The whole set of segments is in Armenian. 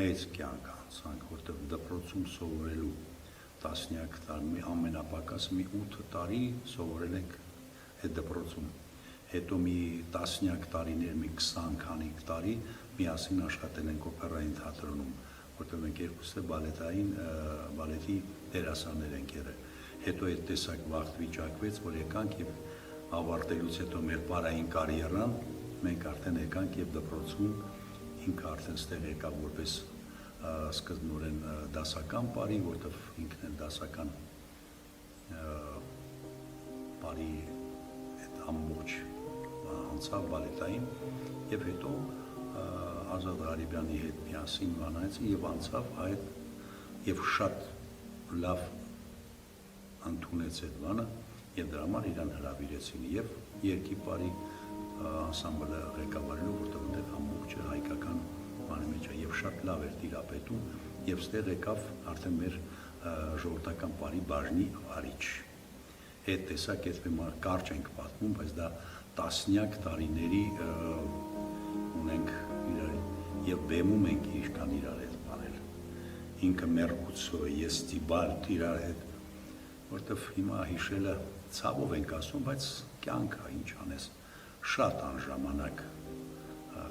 մեծ կյանք անցանք, որտեղ դպրոցում սովորելու տասնյակ տարի, ամենապակասը մի 8 տարի սովորել ենք այդ դպրոցում, հետո մի տասնյակ տարիներ, մի 20 քանիկ տարի միասին աշխատել ենք օպերային թատրոնում, որտեղ մենք երկուսը բալետի դերասաններ ենք եղել, հետո այդ տեսակ վաղ վիճակվեց, որ եկանք եւ ավարտելուց հետո մեր պարային կարիերան, մենք արդեն եկանք եւ դպրոցում ինքը արդեն ստեղ եկավ որպես սկզբնորեն դասական պարի, որտեղ ինքն էլ դասական պարի այդ ամբողջ անցավ բալետային եւ հետո Ազատ Ղարիբյանի հետ միասին բանայեցին եւ անցավ այդ եւ շատ լավ ընդունեց այդ բանը եւ դրա համար իրան հրավիրեցին եւ երկի պարի անսամբլը ղեկավարելու, որտեղ այնտեղ ամբողջը հայկական բանի մեջ է եւ շատ լավ էր տիրապետում եւ ստեղ եկավ արդեն մեր ժողովրդական պարի բաժնի վարիչ։ Այդ տեսակ այդպես կարճ ենք պատմում, բայց դա տասնյակ տարիների ունենք իրար եւ բեմում ենք ինչքան իրար հետ բանել։ Ինքը Մերկուցո, ես Տիբալտ իրար հետ, որտեվ հիմա հիշելը ցավով ենք ասում, բայց կյանք է, ինչ անես, շատ անժամանակ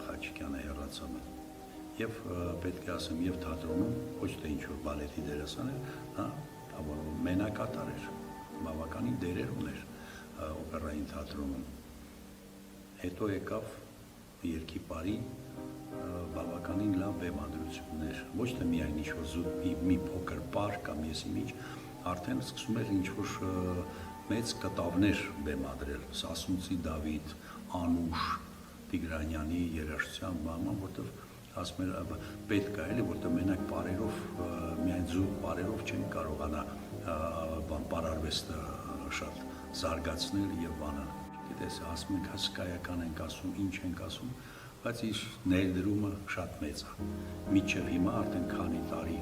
Խաչիկյանը հեռացավ։ Եվ պետք է ասեմ, եւ թատրոնում ոչ թե ինչ որ բալետի դերասան էր, հա, մենակատար էր, բավականին դերեր ուներ օպերային թատրոնում։ Հետո եկավ երկի պարի բավականին լավ բեմադրություններ, ոչ թե միայն ինչ-որ զուտ մի փոքր պար կամ եսի միջ, արդեն սկսում էր ինչ-որ մեծ կտավներ բեմադրել, Սասունցի Դավիթ, Անուշ, Տիգրանյանի երաժշտության բանման, որտեղ ասում էր պետք է էլի, որտեղ մենակ պարերով, միայն զուտ պարերով չեն կարողանա պարարվեստը շատ զարգացնել եւ բանալ։ Գիտես, ասում ենք հսկայական ենք ասում, ինչ ենք ասում, բայց իր ներդրումը շատ մեծ է։ Մինչև հիմա արդեն քանի տարի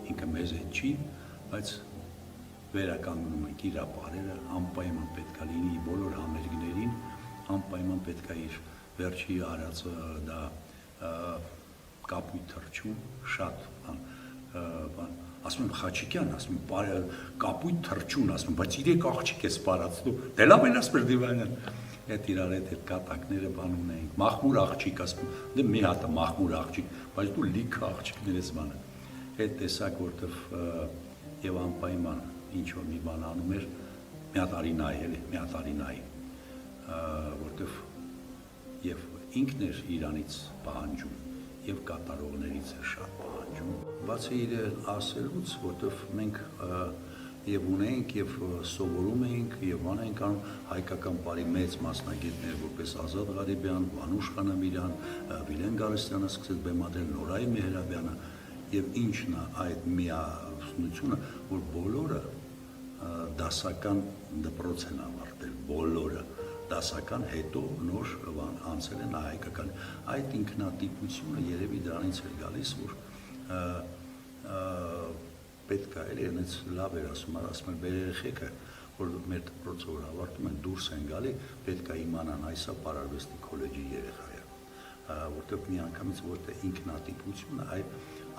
ինքը մեզ հետ չի, բայց վերականգնում ենք իր ապարերը, անպայման պետք է լինի բոլոր համերգներին, անպայման պետք է իր վերջի արածը դա կապույտ թռչուն, շատ բան, ասում եմ Խաչիկյան, ասում եմ կապույտ թռչուն, ասում եմ, բայց իրեք աղջիկ ես պարածնում, դե լավ են ասում Դիվանյան, այդ իրար հետ կատակները բան ունեինք, մախմուր աղջիկ, ասում եմ, դե մի հատ մախմուր աղջիկ, բայց դու լիքը աղջիկներ ես բանը, այդ տեսակ, որտև եւ անպայման ինչ որ մի բան անում էր, միատարինայի էլի, միատարինայի, որտև եւ ինքն էր իրանից պահանջում եւ կատարողներից էր շատ պահանջում։ Բացի իր ասելուց, որտեղ մենք եւ ունենք եւ սովորում ենք եւ անենք անում հայկական բարի մեծ մասնագետներ, որպես Ազատ Ղարիբյան, Վանուշ Խանամիրյան, Վիլեն Գալստյանը սկսեց բեմադրել, Նորայ Մեհրաբյանը եւ ինչն է այդ միասնությունը, որ բոլորը դասական դպրոց են ավարտել, բոլորը դասական հետո նոր անցել են հայկական, այդ ինքնատիպությունը երևի դրանից էր գալիս, որ պետք է էլի այնց լավ էր ասում մեր երեխեքը, որ մեր դպրոցը որ ավարտում են դուրս են գալի, պետք է իմանան այսա պարարվեստի քոլեջի երեխա է, որտեղ մի անգամից որտեղ ինքնատիպությունը այ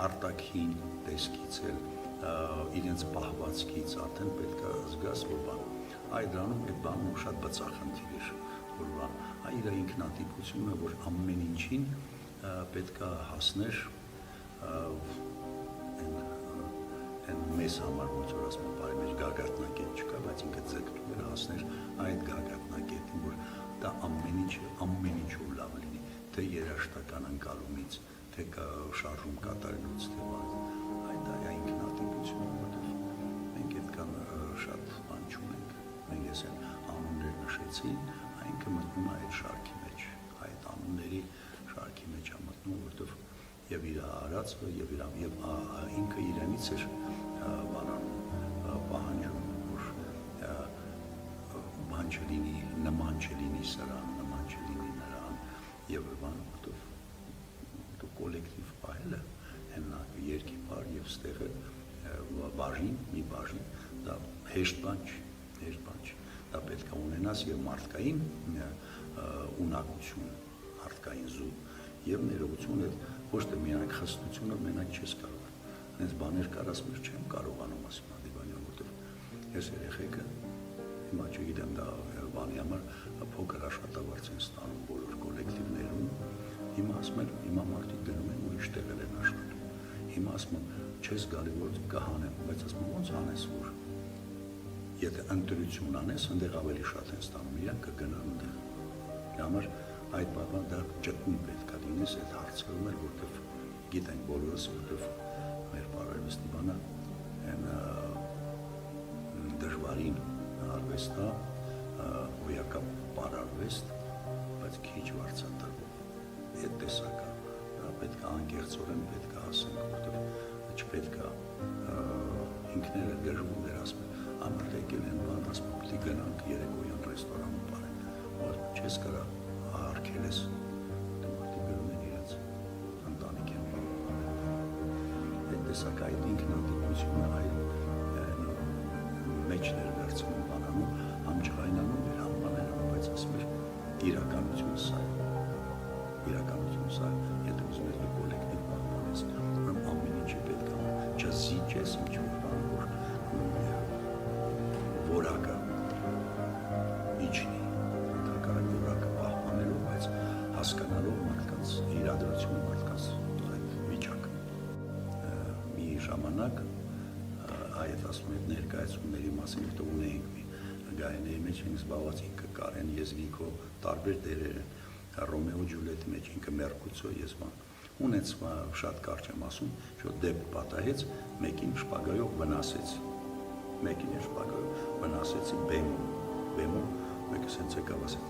արտաքին տեսքից էլ իրենց պահվածքից արդեն պետք է զգաս, որ բան այդ դրանում այդ բանում շատ բծախնդիր էր, որ բան, այդ ինքնատիպությունը, որ ամեն ինչին պետք է հասներ այն մեզ համար ոնց որ ասում բարի մեր գագաթնակետ չկա, բայց ինքը ձգտում էր հասներ այդ գագաթնակետին, որ դա ամեն ինչ լավ լինի, թե երաժշտական ընկալումից, թե շարժում կատարելուց, թե բան, այդ դա է ինքնատիպությունը, որտեղ մենք այդքան շատ բան չունենք, մենք ես են անուններ նշեցի, այնքը մտնում է այդ շարքի մեջ, այդ անունների շարքի մեջ է մտնում, որտեղ եւ իր արածը եւ ինքը իրանից էր պահանջում, որ բան չլինի, նման չլինի սրան, նման չլինի նրան եւ բան, որտեղ կոլեկտիվ պահելը հենա երկի բար եւ ստեղը բաժին, մի բաժին, դա հեշտ բան չի, դա պետք է ունենաս եւ մարդկային ունակություն, մարդկային զու եւ ներողություն այդ ոչ թե միայն խստությունը մենակ չես կարող։ Այնպես բաներ կար, ասում ես չեմ կարողանում, ասում Հանդիպանյան, որտեղ ես երեխեքը հիմա չգիտեմ դա բանի համար փոքր աշխատավարձ են ստանում բոլոր կոլեկտիվներում։ Հիմա ասում են, հիմա մարդիկ գնում են ուրիշ տեղեր են աշխատում։ Հիմա ասում են, չես գալի որ կհանեմ, բայց ասում են ոնց անես որ եթե ընտրություն անես, այնտեղ ավելի շատ են ստանում, իրանք կգնան այնտեղ։ Դրա համար այդ բանը դա ճտմի պետք է լինես այդ հարցերում էլ, որտեղ գիտենք բոլորս, որտեղ մեր բարևստի բանը այն դժվարին արվեստա, հոյակապ պարարվեստ, բայց քիչ վարձատրվում։ Այդ տեսակա, դա պետք է անկեղծորեն պետք է ասենք, որտեղ չպետք է ինքները գժվում վերասում են, ամարդ եկել են բան, ասում պիտի գնանք երեկոյան ռեստորանում պարեն, որ չես կրա արկել ես, մարդիկ գրում են իրենց ընտանիք են այդ տեսակա այդ ինքնատիպությունը այլ մեջ ներվերցնում բանանում, համջղայնանում էր, համբանանում, բայց ասում էր իրականություն սա, եթե ուզում ես մի կոլեկտիվ պահպանես, ուրեմն ամեն ինչի պետք է չզիջես ինչ-որ բան, որ որակը իջնի, ընդհակառակ որակը պահպանելով, բայց հասկանալով մարդկանց իրադրությունը, մարդկանց այդ վիճակը։ Մի ժամանակ այդ ասում եմ ներկայացումների մասին, որտեղ ունեինք մի գայների մեջ ենք զբաղված ինքը Կարեն Եզվիկո տարբեր դերեր են, Ռոմեո Ջուլիետի մեջ ինքը Մերկուցո Եզվան, ունեց շատ կարճ եմ ասում, որ դեպք պատահեց, մեկին շպագայով վնասեցի բեմում, մեկը սենց եկավ ասեց,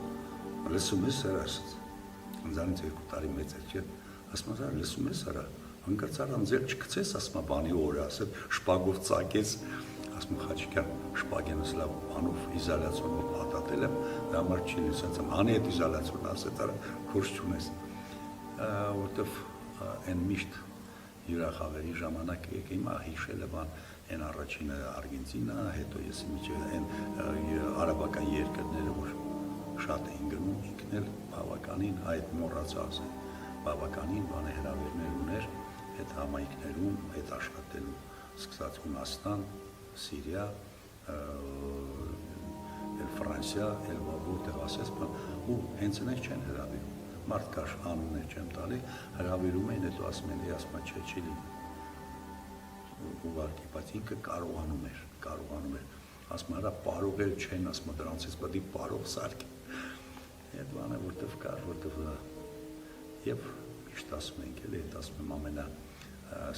լսում ես սրա ասեց, ընձանից 2 տարի մեծ էր չէ, ասում ասա լսում ես սրա, հանկարծարան ձեր չկցես, ասում բանի օրը ասել, շպագով ծակեց, ասում Խաչիկյան, շպագենս լավ բանով իզոլացիոնով պատատել եմ, դա համար չի լսած եմ, անի այդ իզոլացիոնը ասեց, արա քուրս չունես, որտև այն միշտ հյուրախաղերի ժամանակ եկը հիմա հիշել է բան, այն առաջինը Արգենտինա, հետո ես այն արաբական երկրները, որ շատ էին գնում, ինքն էլ բավականին այդ մոռացած է, բավականին բանը հրավերներ ուներ, այդ համայնքներում, այդ աշխատելու, սկսած Հունաստան, Սիրիա, Ֆրանսիա, որտեղ ասես, ու հենց այնպես չեն հրավիրում, մարդ կար անուններ չեմ տալի, հրավիրում էին, հետո ասում են, ասում է, չի լինի, ուղարկի, բայց ինքը կարողանում էր, ասում հրա պարող էլ չեն, ասում դրանցից բդի պարող սարք, այդ բանը որտև կար, որտև և միշտ ասում ենք, էլ հետ ասում եմ ամենա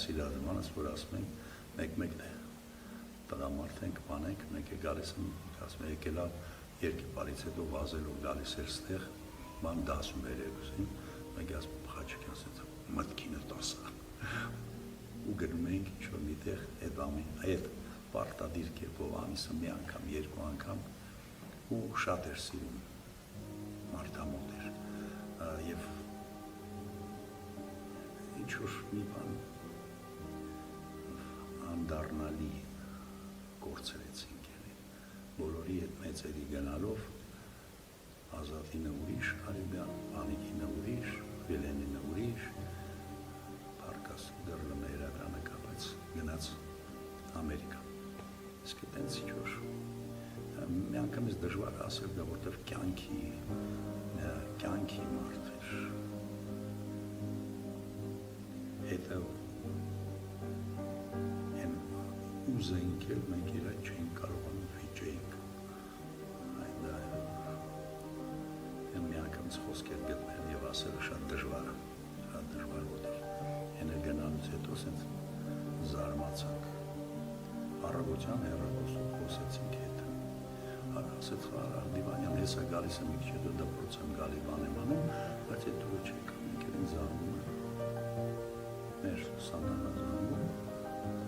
սիրադմանս, որ ասում ենք, մեկ-մեկն է, տղամարդ ենք, բանենք, մեկ է գալիս եմ, ասում եմ, եկելա երկիպարից հետո վազելով գալիս էր ստեղ, ման դասում էր երկուսին, մեկ ասում եմ, Խաչիկյան ասեց, մտքինը տասա, ու գնում էինք ինչ-որ միտեղ, այդ պարտադիր կերպով ամիսը մի անգամ, 2 անգամ, ու շատ էր սիրում, մարդամոտ էր, և ինչ-որ մի բան անդառնալի կործրեցինք էլի, բոլորի հետ մեծերի գնալով, Ազատինը ուրիշ, Արիբյան, Անիկինը ուրիշ, Վիլենինը ուրիշ, Պարկաս դրլը մերականը կապեց, գնաց Ամերիկա, իսկ այդենց ինչ-որ, մի անգամ ես դժվար ասել դա, որտև կյանքի մարդ էր, հետը են ուզեինք էլ, մենք իրայ չենք կարողանում վիճեինք, այն մի անգամից խոսքեր գտնել և ասելը շատ դժվար, որտեղ են էլ գնալուց հետո սենց զարմացանք, առավոտյան հեռախոսով խոսեցինք հետը, ասեց Դիվանյան, հեսա գալիս եմ իք չետո դպրոց եմ գալի բան եմ անում, բայց այդ դուրը չեք ամենք էլ ինձ զարմում եմ, մեր սանդանա զարմում,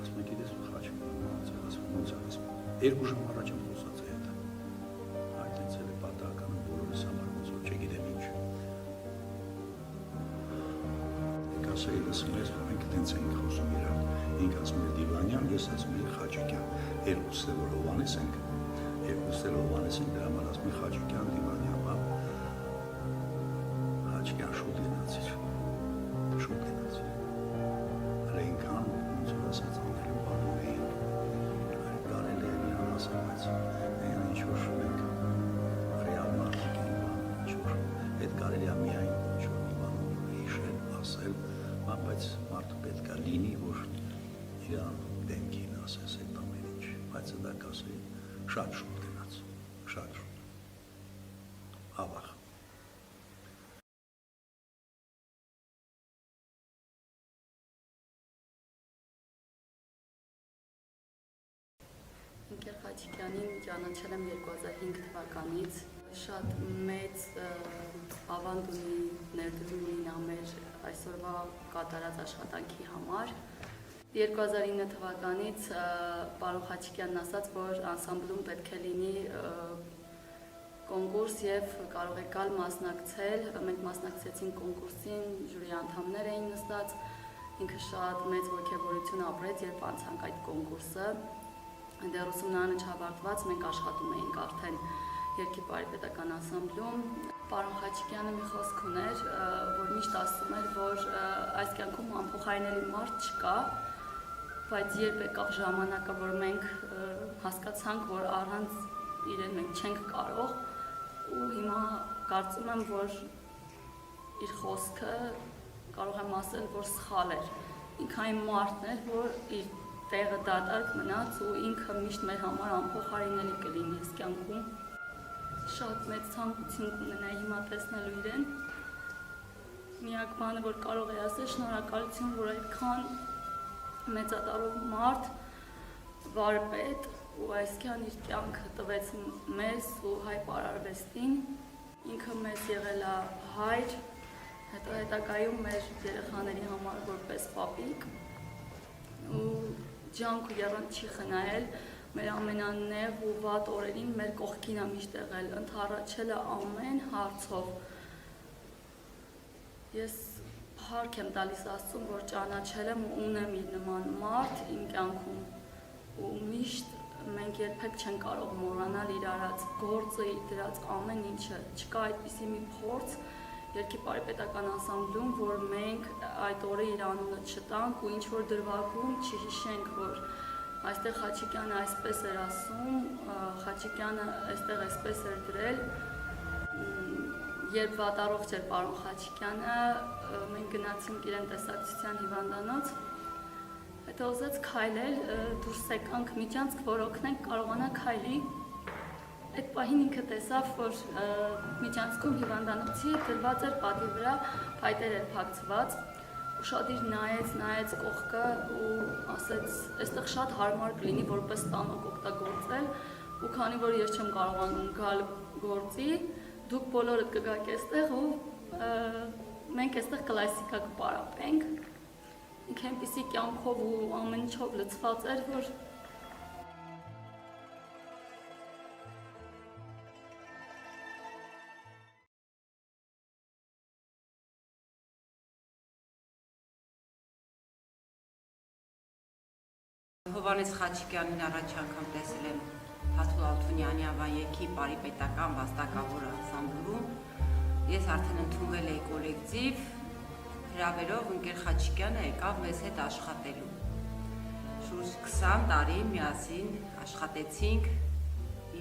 ասում եք իրես Խաչիկյան մացել, ասում ոնց ասում, 2 ժամ առաջ եմ խոսած է հետը, այդ ենցել է պատահականը բոլորս համար ոնց որ չգիտեմ ինչ, եք ասայի լսում ես, որ մենք տենց ենք խոսում իրան, ինք ասում է Դիվանյան, ես ասում է Խաչիկյան, 2-ս է որ Հովանես ենք, դրա համար ասում է Խաչիկյան, Դիվանյան, Խաչիկյան շուտ գնացիր, կարելի է միայն ինչ-որ մի բանով հիշել, ասել, բայց մարդը պետք է լինի, որ իր դեմքին ասես այդ ամեն ինչ, բայց դա կասի շատ շուտ գնաց, շատ շուտ, ավաղ։ Ինկեր Խաչիկյանին ճանաչել եմ 2005 թվականից, շատ մեծ ավանդ ունի, ներդրում ունի նա մեր այսօրվա կատարած աշխատանքի համար։ 2009 թվականից պարոն Խաչիկյանն ասաց, որ անսամբլում պետք է լինի կոնկուրս եւ կարող եք գալ մասնակցել, մենք մասնակցեցինք կոնկուրսին, ժյուրի անդամներ էին նստած, ինքը շատ մեծ ոգևորություն ապրեց, երբ անցանք այդ կոնկուրսը։ Դեռ ուսումնարանը չավարտված, մենք աշխատում էինք արդեն երգի պարիպետական անսամբլում։ Պարոն Խաչիկյանը մի խոսք ուներ, որ միշտ ասում էր, որ այս կյանքում անփոխարինելի մարդ չկա, բայց երբ եկավ ժամանակը, որ մենք հասկացանք, որ առանց իրեն մենք չենք կարող, ու հիմա կարծում եմ, որ իր խոսքը կարող եմ ասել, որ սխալ էր։ Ինքը այն մարդն էր, որ իր տեղը դատարկ մնաց ու ինքը միշտ մեր համար անփոխարինելի կլինի այս կյանքում։ Շատ մեծ ցանկություն կունենայի հիմա տեսնելու իրեն։ Միակ բանը, որ կարող եմ ասել, շնորհակալություն, որ այդքան մեծատառով մարդ, վարպետ ու այսքան իր կյանքը տվեց մեզ ու հայ պարարվեստին։ Ինքը մեզ եղել է հայր, հետո հետագայում մեր երեխաների համար որպես պապիկ ու ջանք ու եռանդ չի խնայել, մեր ամենանեղ ու վատ օրերին մեր կողքին է միշտ եղել, ընդառաջել է ամեն հարցով։ Ես փառք եմ տալիս Աստծուն, որ ճանաչել եմ ու ունեմ իր նման մարդ իմ կյանքում ու միշտ մենք երբեք չենք կարող մոռանալ իր արած գործը, իր դրած ամեն ինչը, չկա այդպիսի մի փորձ երգի պարիպետական անսամբլում, որ մենք այդ օրը իր անունը չտանք ու ինչ-որ դրվագում չհիշենք, որ այստեղ Խաչիկյանը այսպես էր ասում, Խաչիկյանը այստեղ այսպես էր դրել, երբ վատառողջ էր պարոն Խաչիկյանը, մենք գնացինք իրեն տեսակցության հիվանդանոց, հետո ուզեց քայլել, դուրս եկանք միջանցք, որ օգնենք կարողանա քայլի։ Այդ պահին ինքը տեսավ, որ միջանցքում հիվանդանոցի դրված էր պատի վրա, փայտեր էր փակցված, ուշադիր նայեց կողքը ու ասեց, այստեղ շատ հարմար կլինի որպես տանոք օգտագործել, ու քանի որ ես չեմ կարողանում գալ գործի, դուք բոլորդ կգաք այստեղ ու մենք այստեղ կլասիկա կպարապենք։ Ինքը այնպիսի կյանքով ու ամեն ինչով լցված էր, որ Հովհաննես Խաչիկյանին առաջ անգամ տեսել եմ Փաթուլ Ալթունյանի անվան երգի պարիպետական վաստակավոր անսամբլում։ Ես արդեն ընդունվել էի կոլեկտիվ, հրավերով ընկեր Խաչիկյանը եկավ մեզ հետ աշխատելու։ Շուրջ 20 տարի միասին աշխատեցինք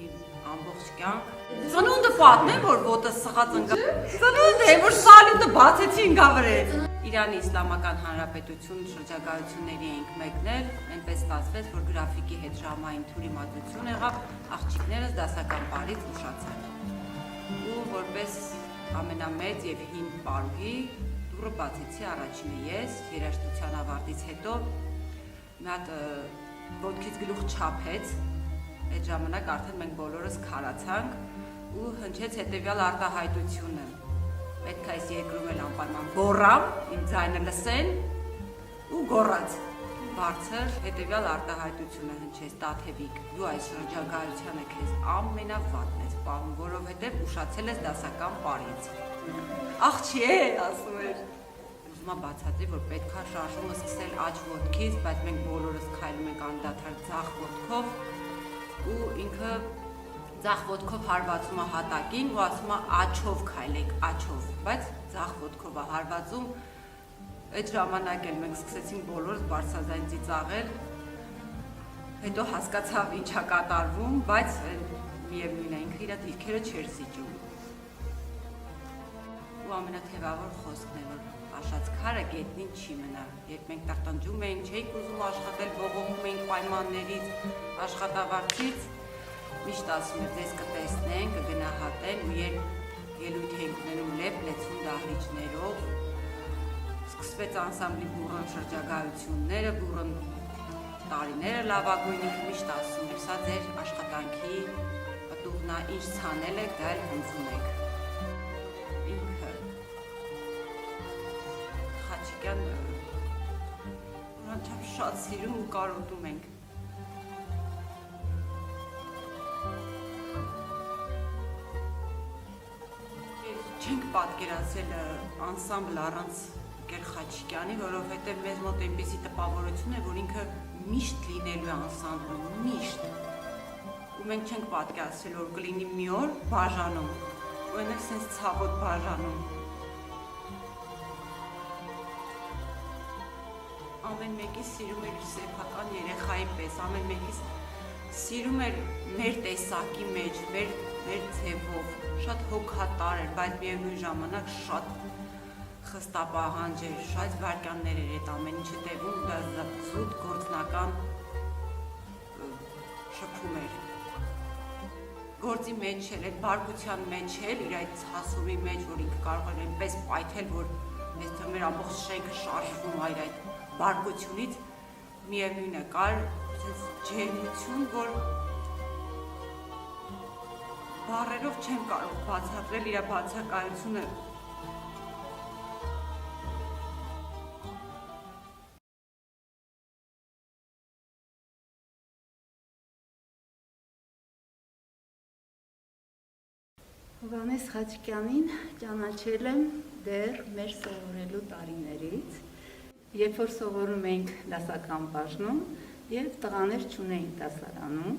իր ամբողջ կյանք։ Ծնունդը պատմեմ, որ ոտը սղած ընկա։ Ծնունդը է, որ սալյուտը բացեցի ընկավրեց։ Իրանի Իսլամական Հանրապետություն շրջագայությունների էինք մեկնել, այնպես ստացվեց, որ գրաֆիկի հետ ժամային թյուրիմացություն եղավ, աղջիկներս դասական պարից ուշացան։ Ու որպես ամենամեծ եւ հին պարուհի դուռը բացեցի առաջինը ես, երաժշտության ավարտից հետո մի հատ ոտքից գլուխ չափեց, այդ ժամանակ արդեն մենք բոլորս քարացանք ու հնչեց հետեւյալ արտահայտությունը։ Պետք է այս երկրում էլ անպայման գոռամ, իմ ձայնը լսեն ու գոռաց։ Բարձր հետեւյալ արտահայտությունը հնչեց Տաթևիկ, դու այս շրջագայությանը քեզ ամենավատն ես պահում, որովհետև ուշացել ես դասական պարից։ Աղջի է, ասում էր։ Ուզում եմ բացատրի, որ պետք է շարժումը սկսել աջ ոտքից, բայց մենք բոլորս քայլում ենք անդադար ձախ ոտքով ու ինքը ձախ ոտքով հարվածում է հատակին ու ասում է աչով քայլեք, աչով, բայց ձախ ոտքով է հարվածում։ Այդ ժամանակ էլ մենք սկսեցինք բոլորս բարձրաձայն ծիծաղել, հետո հասկացավ ինչ է կատարվում, բայց միևնույն է ինքը իր դիրքերը չէր զիջում։ ու ամենաթևավոր խոսքն է, որ Աշած քարը գետնին չի մնա։ Երբ մենք տրտնջում էինք, չէինք ուզում աշխատել, բողոքում էինք պայմաններից, աշխատավարձից, միշտ ասում էր ձեզ կտեսնեն, կգնահատեն ու երբ ելույթ էինք ունենում լեփ-լեցուն դահլիճներով, սկսվեց անսամբլի բուռն շրջագայությունները, բուռն տարիները լավագույն ինքը միշտ ասում էր, սա ձեր աշխատանքի պտուղն է, ինչ ցանել եք, դա էլ հնձում եք։ Ինքը Խաչիկյան ուրան շատ սիրում ու կարոտում ենք։ Չենք պատկերացրել անսամբլ առանց Գեր Խաչիկյանի, որովհետև մեզ մոտ այնպիսի տպավորություն է, որ ինքը միշտ լինելու է անսամբլում, միշտ։ Ու մենք չենք պատկերացրել, որ կլինի մի օր բաժանում, ու այն էլ սենց ցավոտ բաժանում։ Ամեն մեկի սիրում էր սեփական երեխայի պես, ամեն մեկի սիրում էր մեր տեսակի մեջ, մեր ձևով, շատ հոգատար էր, բայց միևնույն ժամանակ շատ խստապահանջ էր, շատ վայրկյաններ էր այդ ամեն ինչը տևում, դա զուտ գործնական շփում էր։ Գործի մեջ էլ, այդ բարկության մեջ էլ, իր այդ հասումի մեջ, որ ինքը կարող էր այնպես պայթել, որ մեզ թվում էր ամբողջ շենքը շարժվում էր այդ բարկությունից, միևնույն է, կար ջերմություն, որ բառերով չեմ կարող բացատրել իր բացակայությունը։ Հովհաննես Խաչիկյանին ճանաչել եմ դեռ մեր սովորելու տարիներից, երբ որ սովորում էինք դասական բաժնում եւ տղաներ չունեին դասարանում,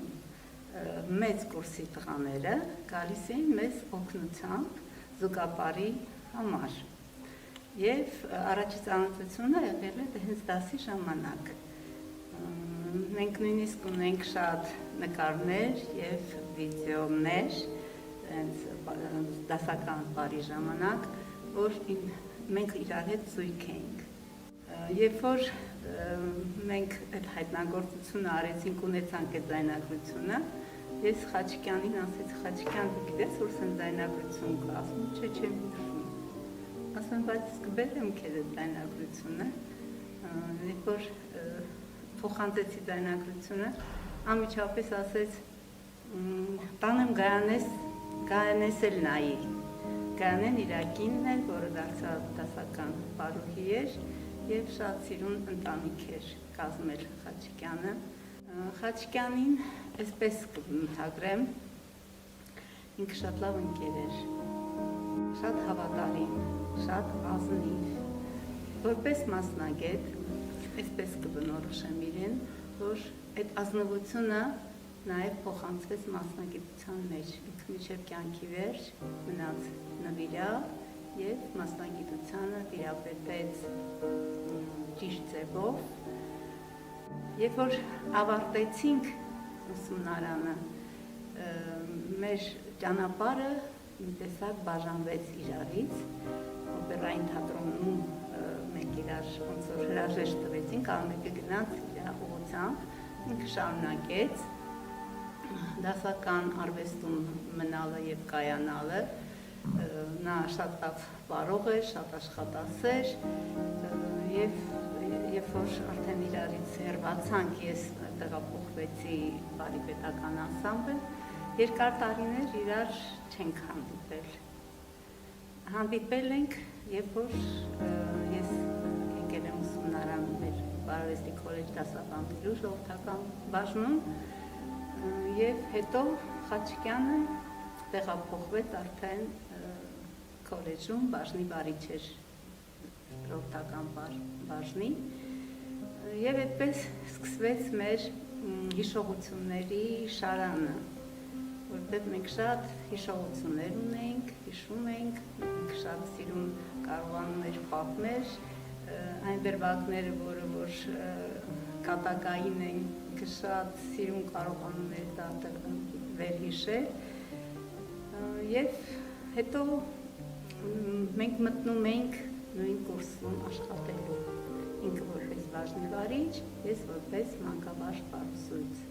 մեծ կուրսի տղաները գալիս էին մեզ օգնությամբ զուգապարի համար։ Եվ առաջի ծանոթությունը եղել է հենց դասի ժամանակ։ Մենք նույնիսկ ունենք շատ նկարներ եւ վիդեոներ դասական բարի ժամանակ, որ մենք իրար հետ զույգ էինք։ Երբ որ մենք այդ հայտնագործությունը արեցինք, ունեցանք այդ ձայնագրությունը, ես Խաչիկյանին ասեցի, Խաչիկյան, դու գիտես, որ սեն ձայնագրություն կա, ասում չէ, չեմ հիշում։ Ասում բայց կբերեմ քեզ այդ ձայնագրությունը, երբ որ փոխանցեցի ձայնագրությունը, անմիջապես ասեց, տանեմ Գայանես էլ նայի։ Գայանեն իրակինն էր, որը դարձավ դասական պարուհի էր և շատ սիրուն ընտանիք էր կազմել Խաչիկյանը։ Խաչիկյանին այսպես կընդհանրեմ, ինքը շատ լավ ընկեր էր, շատ հավատարիմ, շատ ազնիվ։ Որպես մասնագետ, այսպես կբնորոշեմ իրեն, որ այդ ազնվությունը նաև փոխանցվեց մասնագիտության մեջ, ինքը մինչև կյանքի վերջ մնաց նվիրյալ և մասնագիտությանը տիրապետեց ճիշտ ձևով։ Երբ որ ավարտեցինք ուսումնարանը, մեր ճանապարհը մի տեսակ բաժանվեց իրարից, օպերային թատրոնում մենք իրար ոնց որ հրաժեշտ տվեցինք, ամենը գնաց իր ուղղությամբ, ինքը շարունակեց դասական արվեստում մնալը և կայանալը, նա շատ լավ պարող էր, շատ աշխատասեր և երբ որ արդեն իրարից հեռացանք, ես տեղափոխվեցի բարիպետական անսամբլ, երկար տարիներ իրար չենք հանդիպել։ Հանդիպել ենք, երբ որ ես եկել եմ ուսումնարան մեր Բարարվեստի քոլեջ դասավանդելու ժողովրդական բաժնում, և հետո Խաչիկյանը տեղափոխվեց արդեն քոլեջում, բաժնի վարիչ էր ժողովրդական բաժնի, և այդպես սկսվեց մեր հիշողությունների շարանը, որտեղ մենք շատ հիշողություններ ունենք, հիշում ենք, մենք շատ սիրուն կարողանում էր պատմել այն վերբակները, որը որ կատակային ենք շատ սիրուն կարողանում էր դա վերհիշել և հետո մենք մտնում ենք նույն կուրսում աշխատելու։ Ինքը որպես բաժնի վարիչ, ես որպես մանկավարժ պարուսույց։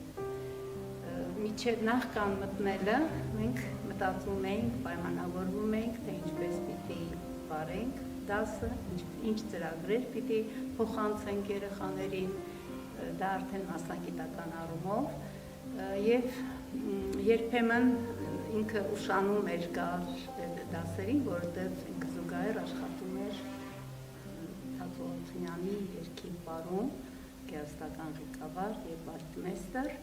Միջև նախքան մտնելը մենք մտածում ենք, պայմանավորվում ենք, թե ինչպես պիտի վարենք դասը, ինչ ծրագրեր պիտի փոխանցենք երեխաներին, դա արդեն մասնագիտական առումով, եւ երբեմն ինքը ուշանում էր գալ դասերին, որովհետեւ ինքը զուգահեռ աշխատում էր Թաթուլյանի երգի պարում, գեղարվեստական ղեկավար եւ բալետմեստր,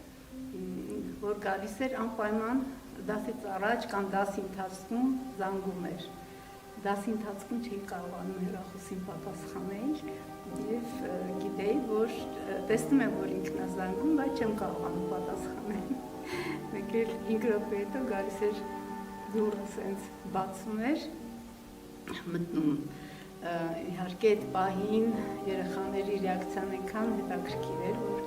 որ գալիս էր անպայման դասից առաջ կամ դասի ընթացքում զանգում էր։ Դասի ընթացքում չէի կարողանում հեռախոսին պատասխանել եւ գիտեի, որ տեսնում եմ, որ ինքն է զանգում, բայց չեմ կարողանում պատասխանել։ Մեկ էլ 5 րոպե հետո գալիս էր դուրս սենց բացում էր, մտնում։ Իհարկե այդ պահին երեխաների ռեակցիան այնքան հետաքրքիր էր, որ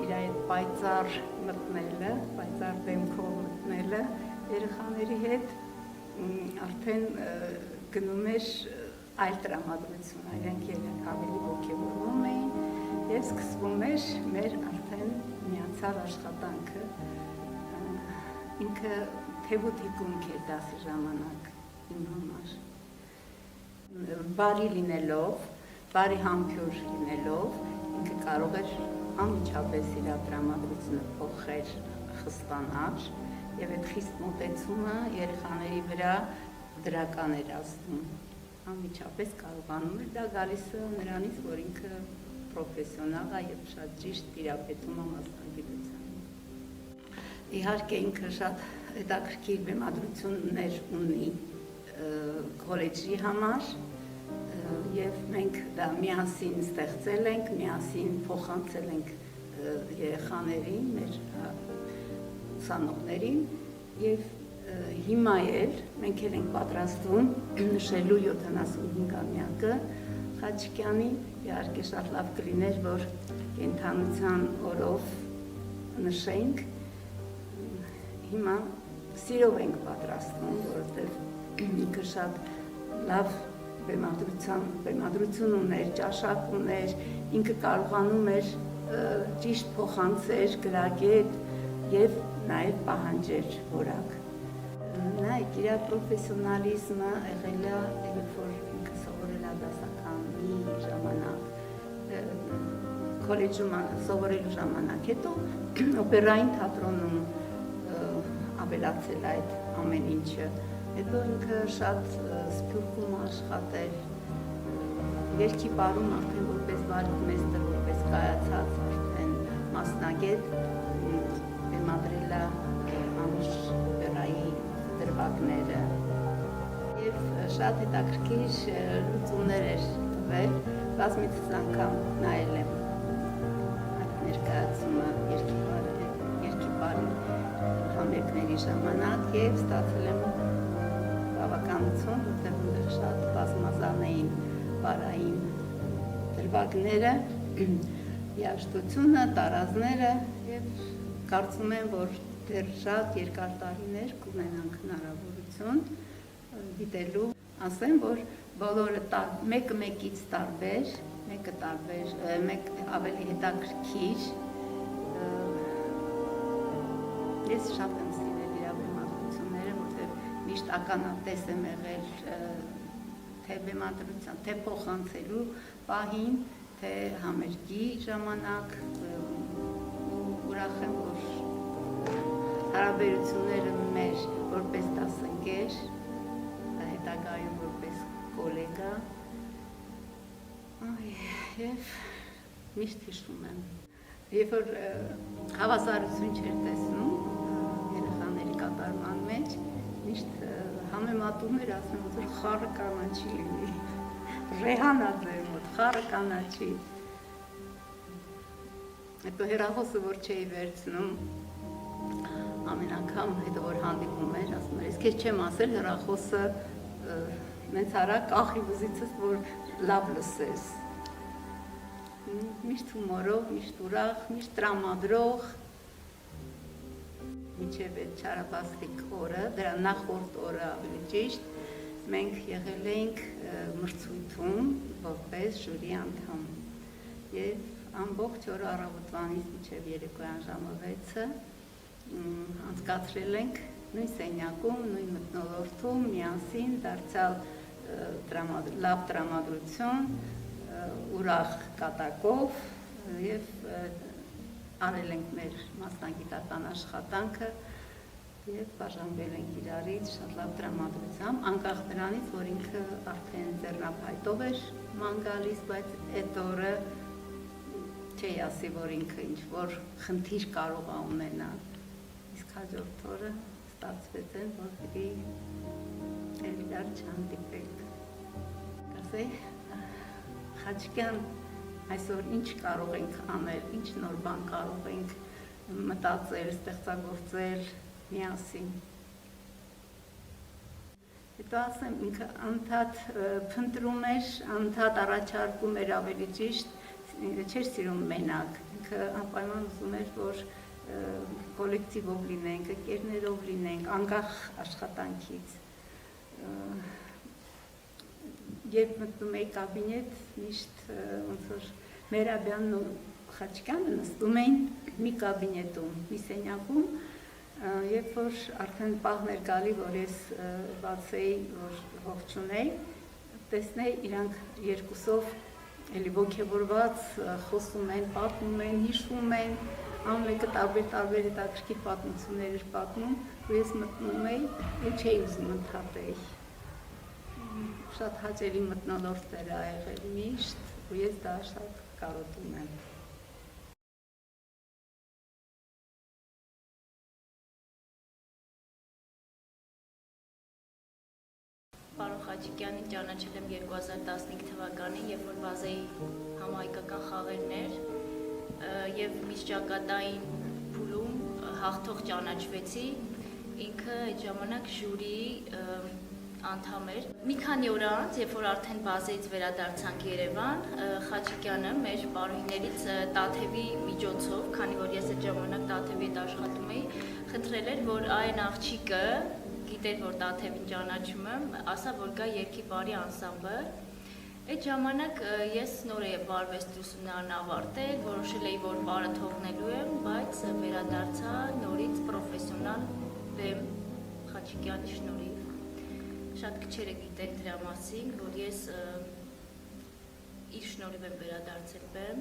իր այդ պայծառ մտնելը, պայծառ դեմքով մտնելը երեխաների հետ արդեն գնում էր այլ տրամադրություն, այրանք ավելի ոգևորվում էին եւ սկսվում էր մեր արդեն միացյալ աշխատանքը։ Ինքը թեւուտիկունք էր դասի ժամանակ իմ համար։ Բարի լինելով, բարի համբույր լինելով, ինքը կարող էր անմիջապես իր տրամադրությունը փոխել, խստանալ եւ այդ խիստ մոտեցումը երեխաների վրա դրական էր ազդում։ Անմիջապես կարողանում էր, դա գալիս է նրանից, որ ինքը պրոֆեսիոնալ է եւ շատ ճիշտ տիրապետում է մասնագիտությանը։ Իհարկե ինքը շատ հետաքրքիր բեմադրություններ ունի քոլեջի համար եւ մենք դա միասին ստեղծել ենք, միասին փոխանցել ենք երեխաներին, մեր ուսանողներին եւ հիմա էլ մենք էլ ենք պատրաստվում նշելու 75-ամյակը Խաչիկյանի, իհարկե շատ լավ կլիներ, որ կենդանության օրով նշենք։ Հիմա սիրով ենք պատրաստվում, որովհետեւ ինքը շատ լավ բեմադրություն ուներ, ճաշակ ուներ, ինքը կարողանում էր ճիշտ փոխանցել գրագետ եւ նաեւ պահանջեր որակ։ Նայեք, իր պրոֆեսիոնալիզմը եղել է, երբ որ ինքը սովորել է դասականի ժամանակ, քոլեջում սովորելու ժամանակ, հետո օպերային թատրոնում ավելացել այդ ամեն ինչը, հետո ինքը շատ Սփյուռքում աշխատել, երգի պարում արդեն որպես բալետմեստր, որպես կայացած արդեն մասնագետ բեմադրել է Անուշ Բերայի դրվագները եւ շատ հետաքրքիր լուծումներ էր տվել, բազմիցս անգամ նայել եմ այդ ներկայացումը երգի պարի համերգների ժամանակ եւ ստացել եմ բավականություն, որտեղ շատ բազմազան էին պարային դրվագները, երաժշտությունը, տարազները եւ կարծում եմ, որ դեռ շատ երկար տարիներ կունենանք հնարավորություն դիտելու, ասեմ, որ բոլորը մեկը մեկից տարբեր, մեկ ավելի հետաքրքիր։ Ես շատ եմ սիրել իր բեմադրությունները, որտեղ միշտ ականատես եմ եղել թե բեմադրության, թե փոխանցելու պահին, թե համերգի ժամանակ, ուրախ եմ, որ հարաբերությունները մեր որպես դասընկեր, հետագայում որպես կոլեգա, եւ միշտ հիշում եմ, երբ որ հավասարություն չէր տեսնում երեխաների կատարման մեջ, միշտ համեմատում էր, ասում որ խառը կանաչի լինի, Ռեհանա ձեր մոտ, խառը կանաչի։ Հետո հեռախոսը որ չէի վերցնում, ամեն անգամ հետո որ հանդիպում էր, ասում էր, ես քեզ չեմ ասել հեռախոսը նենց արա կախի վզիցս, որ լավ լսես։ Միշտ հումորով, միշտ ուրախ, միշտ տրամադրող, մինչև այդ չարաբաստիկ օրը, դրա նախորդ օրը ավելի ճիշտ, մենք եղել ենք մրցույթում որպես ժյուրի անդամ եւ ամբողջ օրը առավոտվանից մինչև երեկոյան ժամը 6-ը անցկացրել ենք նույն սենյակում, նույն մթնոլորտում, միասին դարձյալ լավ տրամադրություն, ուրախ կատակով եւ արել ենք մեր մասնագիտական աշխատանքը եւ բաժանվել ենք իրարից շատ լավ տրամադրությամբ, անկախ նրանից, որ ինքը արդեն ձեռնափայտով էր ման գալիս, բայց այդ օրը չի ասի, որ ինքը ինչ-որ խնդիր կարող է ունենալ, իսկ հաջորդ օրը ստացվեց են, որ պիտի իրար չհանդիպենք։ Կասեի, Խաչիկյան, այսօր ինչ կարող ենք անել, ինչ նոր բան կարող ենք մտածել, ստեղծագործել միասին։ Հետո ասեմ, ինքը անդադ փնտրում էր, անդադ առաջարկում էր ավելի ճիշտ, չէր սիրում մենակ, ինքը անպայման ուզում էր, որ կոլեկտիվով լինենք, ընկերներով լինենք, անկախ աշխատանքից։ Երբ մտնում էի կաբինետ, միշտ ոնց որ Մերաբյանն ու Խաչիկյանը նստում էին մի կաբինետում, մի սենյակում, երբ որ արդեն պահն էր գալի, որ ես բացեի, որ ողջունեի, տեսնեի իրանք երկուսով էլի ոգևորված խոսում են, պատմում են, հիշում են, ամենը տարբեր հետաքրքիր պատմություններ էր պատմում, ու ես մտնում էի ու չէի ուզում ընդհատեի։ Շատ հաճելի մթնոլորտներ ա եղել միշտ, ու ես դա շատ կարոտում եմ։ Պարոն Խաչիկյանին ճանաչել եմ 2015 թվականին, երբ որ բազեի համահայկական խաղերն էր եւ միջճակատային փուլում հաղթող ճանաչվեցի, ինքը այդ ժամանակ ժյուրիի անդամ էր։ Մի քանի օր անց, երբ որ արդեն բազեից վերադարձանք Երևան, Խաչիկյանը մեր պարուհիներից Տաթևի միջոցով, քանի որ ես այդ ժամանակ Տաթևի հետ աշխատում էի, խնդրել էր, որ այն աղջիկը գիտեր, որ Տաթևին ճանաչում եմ, ասա, որ գա երգի բարի անսամբլ։ Այդ ժամանակ ես նոր էի բարվեստի ուսումնարան ավարտել, որոշել էի, որ պարը թողնելու եմ, բայց վերադարձա նորից պրոֆեսիոնալ բեմ Խաչիկյանի շնորհիվ։ Շատ քչերը գիտեն դրա մասին, որ ես իր շնորհիվ եմ վերադարձել բեմ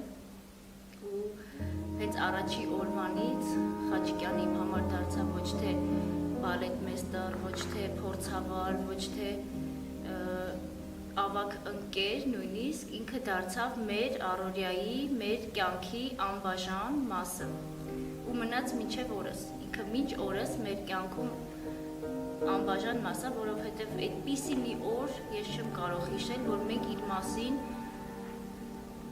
ու հենց առաջի օրվանից Խաչիկյանը իմ համար դարձավ ոչ թե բալետմեստր, ոչ թե փորձավար, ոչ թե ավագ ընկեր, նույնիսկ ինքը դարձավ մեր առօրյայի, մեր կյանքի անբաժան մասը ու մնաց մինչև օրս, ինքը մինչ օրս մեր կյանքում անբաժան մասը, որովհետև այդպիսի մի օր ես չեմ կարող հիշել, որ մենք իր մասին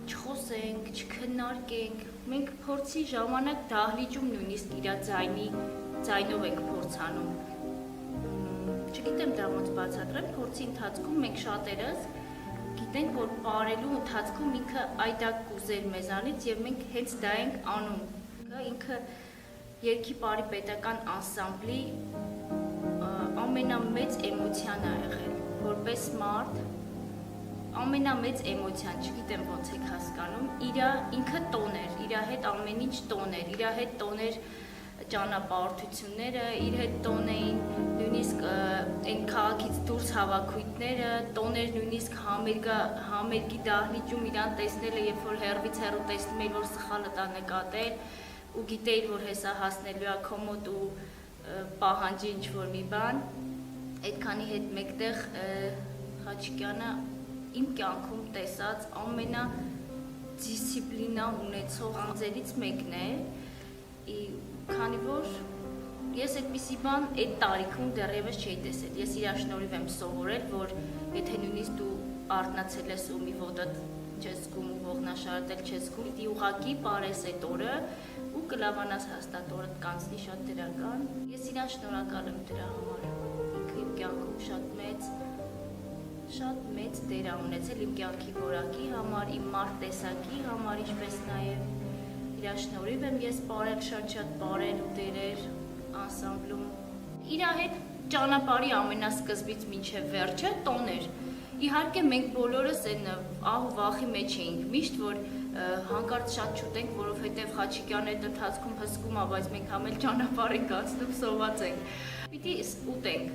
չխոսենք, չքննարկենք, մենք փորձի ժամանակ դահլիճում նույնիսկ իր ձայնով ենք փորձանում։ Չգիտեմ դա ոնց բացատրեմ, փորձի ընթացքում մենք շատերս գիտենք, որ պարելու ընթացքում ինքը այդակ կուզեր մեզանից եւ մենք հենց դա ենք անում։ Ինքը երգի բարի պետական անսամբլի ամենամեծ էմոցիան ա եղել, որպես մարդ, ամենամեծ էմոցիան, չգիտեմ ոնց եք հասկանում, ինքը տոն էր, իր հետ ամեն ինչ տոն էր, իր հետ տոն էր ճանապարհորդությունները, իր հետ տոն էին նույնիսկ այն քաղաքից դուրս հավաքույթները, տոն էր նույնիսկ համերգի դահլիճում իրան տեսնելը, երբ որ հեռվից հեռու տեսնում էի, որ սխալը տա նկատել ու գիտեի, որ հեսա հասնելու է քո մոտ ու պահանջի ինչ-որ մի բան, այդքանի հետ մեկտեղ Խաչիկյանը իմ կյանքում տեսած ամենադիսցիպլինա ունեցող անձերից մեկն է, քանի որ ես այդպիսի բան այդ տարիքում դեռևս չէի տեսել, ես իր շնորհիվ եմ սովորել, որ եթե նույնիսկ դու արթնացել ես ու մի ոտդ չես զգում ու ողնաշարել չես զգում, դի ուղղակի պարես այդ օրը ու կլավանաս հաստատ օրդ կանցնի շատ դրական։ Ես իրան շնորհակալ եմ դրա համար։ Ինքը իմ կյանքում շատ մեծ դեր ա ունեցել իմ կյանքի որակի համար, իմ մարդ տեսակի համար, ինչպես նաև իր շնորհիվ եմ ես պարել շատ պարել ու դերեր անսամբլում։ Իր հետ ճանապարհի ամենասկզբից մինչև վերջը տոն էր։ Իհարկե մենք բոլորս այն ահ ու վախի մեջ էինք միշտ, որ հանկարծ շատ չուտենք, որովհետև Խաչիկյանը այդ ընթացքում հսկում է, բայց մենք համ էլ ճանապարհ ենք անցնում, սոված ենք։ Պիտի ուտենք։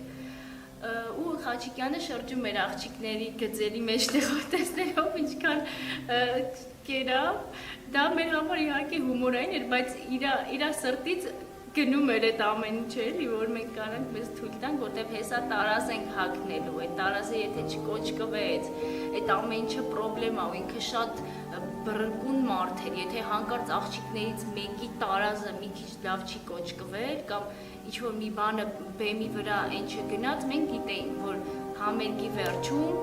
Ու Խաչիկյանը շրջում էր աղջիկների գծերի մեջտեղով տեսնելով ինչքան կերավ, դա մեր համար իհարկե հումորային էր, բայց իր սրտից գնում էր այդ ամեն ինչը, էլի, որ մենք կարանք մեզ թույլ տանք, որտեվ հեսա տարազ ենք հագնելու, այդ տարազը եթե չկոճկվեց, այդ ամեն ինչը պրոբլեմա ու ինքը շատ բռնկուն մարդ էր, եթե հանկարծ աղջիկներից մեկի տարազը մի քիչ լավ չի կոճկվել կամ ինչ-որ մի բանը բեմի վրա այն չգնաց, մենք գիտեինք, որ համերգի վերջում